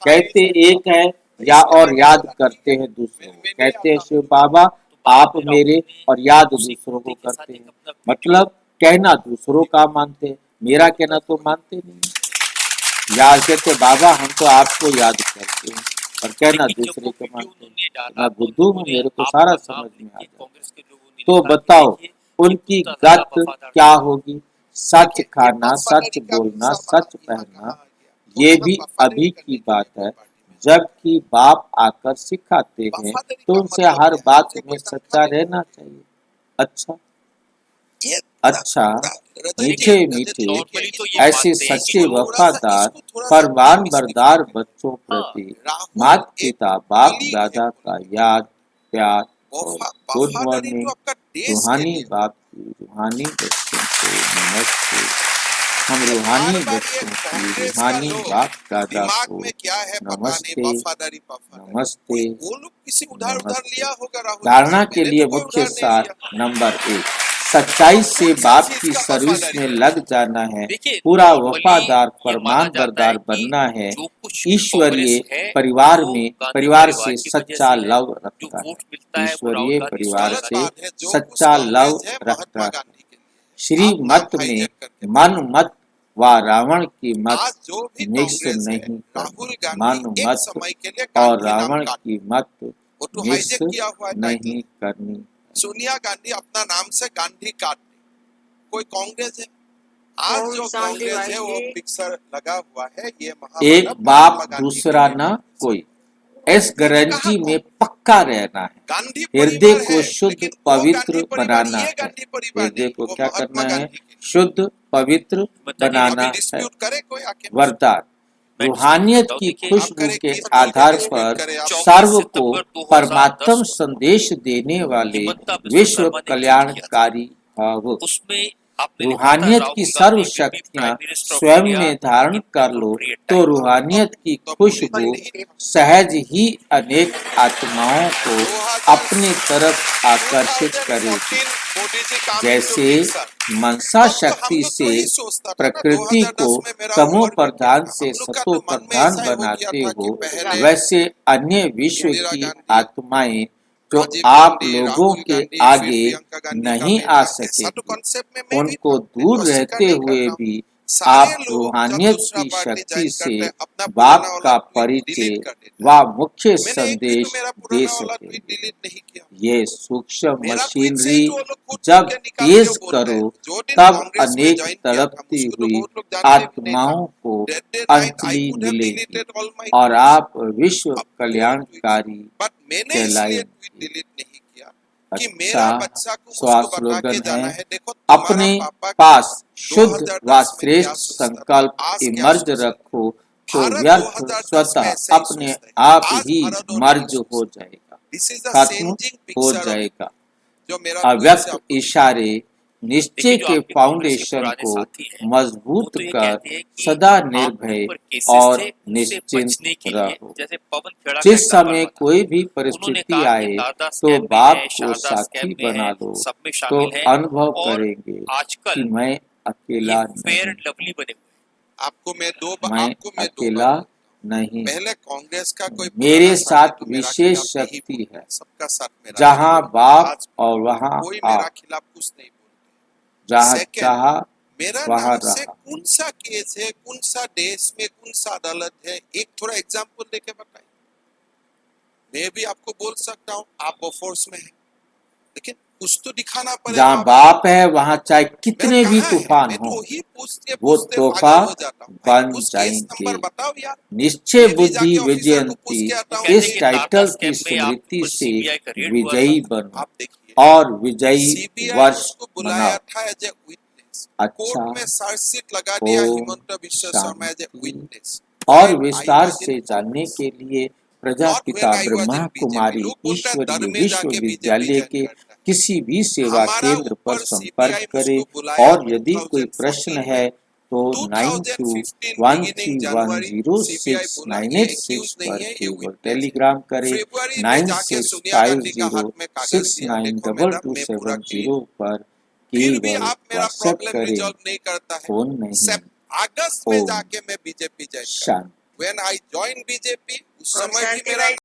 कहते एक है या और याद करते हैं दूसरों को। कहते हैं शिव बाबा आप मेरे और याद दूसरों को करते हैं। मतलब कहना दूसरों का मानते हैं, मेरा कहना तो मानते नहीं। याद कहते बाबा हम तो आपको याद करते हैं और कहना दूसरे को मानते हैं। मैं बुद्धू हूँ, मेरे को सारा समझ में आ जाता। तो बताओ उनकी गत क्या होगी? सच खाना, सच बोलना, सच पहनना, ये भी अभी की बात है। जबकि बाप आकर सिखाते हैं तो उनसे हर बात में सच्चा रहना चाहिए। अच्छा ये अच्छा, मीठे मीठे नॉर्मली तो ये ऐसे मानते हैं कि सच्चे जो वफादार इसको थोड़ा सा फरमानबरदार बच्चों प्रति राहुल माता एक पिता बाप colleague दादा है, का याद प्यार और गुड वफादारी मॉर्निंग तो आपका देश के रूहानी लिए बाप की रूहानी बच्चों को नमस्ते। हम रूहानी बार-बार ये बच्चों की कांग्रेस का रूहानी लोग बाप दादा दिमाग को में क्या है पता नहीं, नमस्ते वफादारी नमस्ते वो लोग किसी उधार नमस्ते। लिया होगा राहुल धारणा जी, के मैंने लिए तो कोई मुख्य उधार नहीं सार लिया। नंबर 1, सच्चाई से कौन सा बाप चीज की का सर्विस वफादारी में है? लग जाना है, देखिए पूरा नॉर्मली वफादार ये माना जाता फरमानबरदार है कि बनना है, जो कुछ ईश्वरीय कांग्रेस है परिवार वो में गांधी परिवार परिवार से की वजह सच्चा से है। लव जो रखता है, वोट मिलता है वो राहुल ईश्वरीय गांधी परिवार गलत से बात है, जो कुछ सच्चा लव कांग्रेस है रखता महात्मा है। गांधी के लिए। श्री आप मत नाम में हाईजैक करके मन मत व रावण की मत आज जो भी मिक्स कांग्रेस है, नहीं राहुल करनी, गांधी मन एक मत समय के लिए और गांधी नाम रावण काट की मत वो तो मिक्स हाईजैक किया हुआ है टाइटल। नहीं करनी। सोनिया गांधी अपना नाम से गांधी काट दे, कोई कांग्रेस है आज ओम जो शांति कांग्रेस है वो भाई। पिक्चर लगा हुआ है, ये एक महामानव बाप महात्मा गांधी दूसरा के न लिए। कोई, इस गारंटी में पक्का रहना है। गांधी हृदय परिवार को है, शुद्ध लेकिन वो पवित्र गांधी परिवार, बनाना ये है। गांधी परिवार हृदय नहीं, को वो क्या महात्मा करना है? गांधी के लिए। शुद्ध पवित्र बनाना अभी है। डिस्प्यूट करे कोई आके वरदान मैं रूहानियत डिस्प्यूट की करता हूँ। देखिए, खुशबू आप करें के किस आधार डिस्प्यूट पर करें आप? सर्व को 24 सितंबर परमात्म 2010 संदेश देने वाले हिमंता बिस्वा विश्व शर्मा ने ट्वीट किया था। कल्याणकारी भाव उसमें आपने लिखा था रूहानियत की राहुल सर्व गांधी will be शक्तियां Prime Minister of स्वयं India में धारण in कर लो appropriate तो time। रूहानियत की तो खुशबू नहीं, सहज ही अनेक आत्माओं को अपनी तरफ आकर्षित करेगी। 2014 मोदी जी काम जैसे into picture। मनसा तब तो शक्ति हम लोग से तो यही सोचता था ना, प्रकृति 2010 को में मेरा तमो उम्र भी प्रधान क्या था। से हम लोग का सतो तो मन में प्रधान ऐसा ही हो गया बनाते था हो, कि पहले वैसे अन्य विश्व इंदिरा की गांधी, आत्माएं जो राजीव आप गांधी, लोगों राहुल के गांधी, आगे फिर प्रियंका गांधी का नहीं बेटा, आ ऐसा तो सकेगी, concept में मैं भी उनको था। मैं दूर तो अस्वीकार रहते नहीं हुए करता हूँ। भी सारे आप लोग जब रूहानियत दूसरा की पार्टी शक्ति ज्वाइन से करते हैं, अपना बाप पुराना का वाला ट्वीट परिचय डिलीट कर देते हैं। व मुख्य मैंने एक भी संदेश तो मेरा दे पुराना वाला सके। ट्वीट डिलीट नहीं किया। ये सूक्ष्म मेरा ट्वीट से मशीनरी ही तो वो लोग खुद जब के निकाल तेज के बोल रहे हैं। करो जो दिन तब कांग्रेस में अनेक ज्वाइन किया था, तड़पती मुझको तो हुई बहुत लोग जानते भी नहीं था। आत्माओं को That day night I Anjali could have मिलेगी deleted all my और tweets. आप विश्व अब कल्याणकारी बट मैंने इसलिए कहलाएंगे। ट्वीट डिलीट नहीं किया कि मेरा अच्छा बच्चा को स्वास्थ्य उसको बता के स्लोगन जाना है, है, देखो अपने तुम्हारा पापा पास शुद्ध 2010 व में श्रेष्ठ क्या सोचता था, संकल्प आज क्या इमर्ज सोचता है। रखो तो भारत व्यर्थ 2010 में स्वतः ऐसा ही अपने सोचता है। आप आज ही भारत और मर्ज नहीं हो सोचता। जाएगा, This is a खत्म changing हो picture of जाएगा। जो मेरा tweet से अव्यक्त आपको इशारे निश्चय देखिए, जो के आपके कांग्रेस के फाउंडेशन पुराने को साथी हैं, मजबूत वो तो ये कर कहते हैं कि सदा आपके निर्भय ऊपर केसेस और थे, उससे निश्चिंत बचने के लिए रहो। जैसे पवन खेड़ा का जिस एग्जाम्पल समय बताया। कोई भी उन्होंने परिस्थिति कहा कि आए दादा तो स्कैम में बाप है, को शारदा साथी स्कैम में बना है, लो सब में तो शामिल है अनुभव और करेंगे आजकल कि मैं ये अकेला फेयर नहीं, लवली बने हुए हैं। आपको मैं दो मैं बार अकेला नहीं, पहले कांग्रेस का कोई मेरे पुराना साथ साथी तो मेरा विशेष खिलाफ नहीं शक्ति बोलता। है। सबका साथ मेरा जहाँ खिलाफ। बाप आज और वहाँ कोई मेरा आप, खिलाफ कुछ नहीं बोलता। जहाँ Second, चाहा मेरा वहाँ नाम से रहा। कौन सा केस है, कौन सा देश में कौन सा अदालत है, एक थोड़ा एग्जाम्पल देके बताइए। मैं भी आपको बोल सकता हूँ आप बोफोर्स में हैं, लेकिन कुछ तो दिखाना पड़ेगा। जहाँ बाप है वहाँ चाहे कितने भी कहाँ है? तूफान मैं हो तो ही पूछते वो पूछते तोहफा पागल हो जाता हूँ। भाई, बन कुछ केस जाएंगे। नंबर बताओ यार। निश्चय मैं भी बुद्धि जाके ऑफिसर को पूछ विजयंती के आता हूँ। इस कहते हैं कि टाइटल दादा की स्कैम में आप स्मृति पर से CBI का रेड हुआ विजयी था। बनो आप देखिए, और विजयी सीबीआई वर्ष उसको बुलाया मनाओ। था एज ए विटनेस। अच्छा, कोर्ट में चार्जशीट लगा दिया ओम हिमंता बिश्वा शर्मा एज ए शांति। विटनेस। और विस्तार से जानने के लिए Prajapita Not when I was in Brahma BJP. कुमारी लोग बोलते हैं ईश्वरीय दर में जाके विश्वविद्यालय बीजेपी के ज्वाइन करता है। किसी भी सेवा हमारा केंद्र पर ऊपर संपर्क सीबीआई करें मुझको बुलाया और यदि कोई 2014 प्रश्न में। है तो 2015 beginning January CBI बोला ये एक्यूज 92310696 नहीं पर है, ये केवल विटनेस है। टेलीग्राम करें फरवरी में जाके सोनिया गांधी का हाथ में कागज दिया, देखो मैडम मैं पूरा क्लीन। 966270 पर फिर भी केवल आप मेरा व्हाट्सएप प्रॉब्लम करें, रिजॉल्व नहीं करता है। फोन नहीं। अगस्त में ओम जाके मैं BJP join Shanti. When I join BJP उस ओम समय भी शांति मेरा भाई।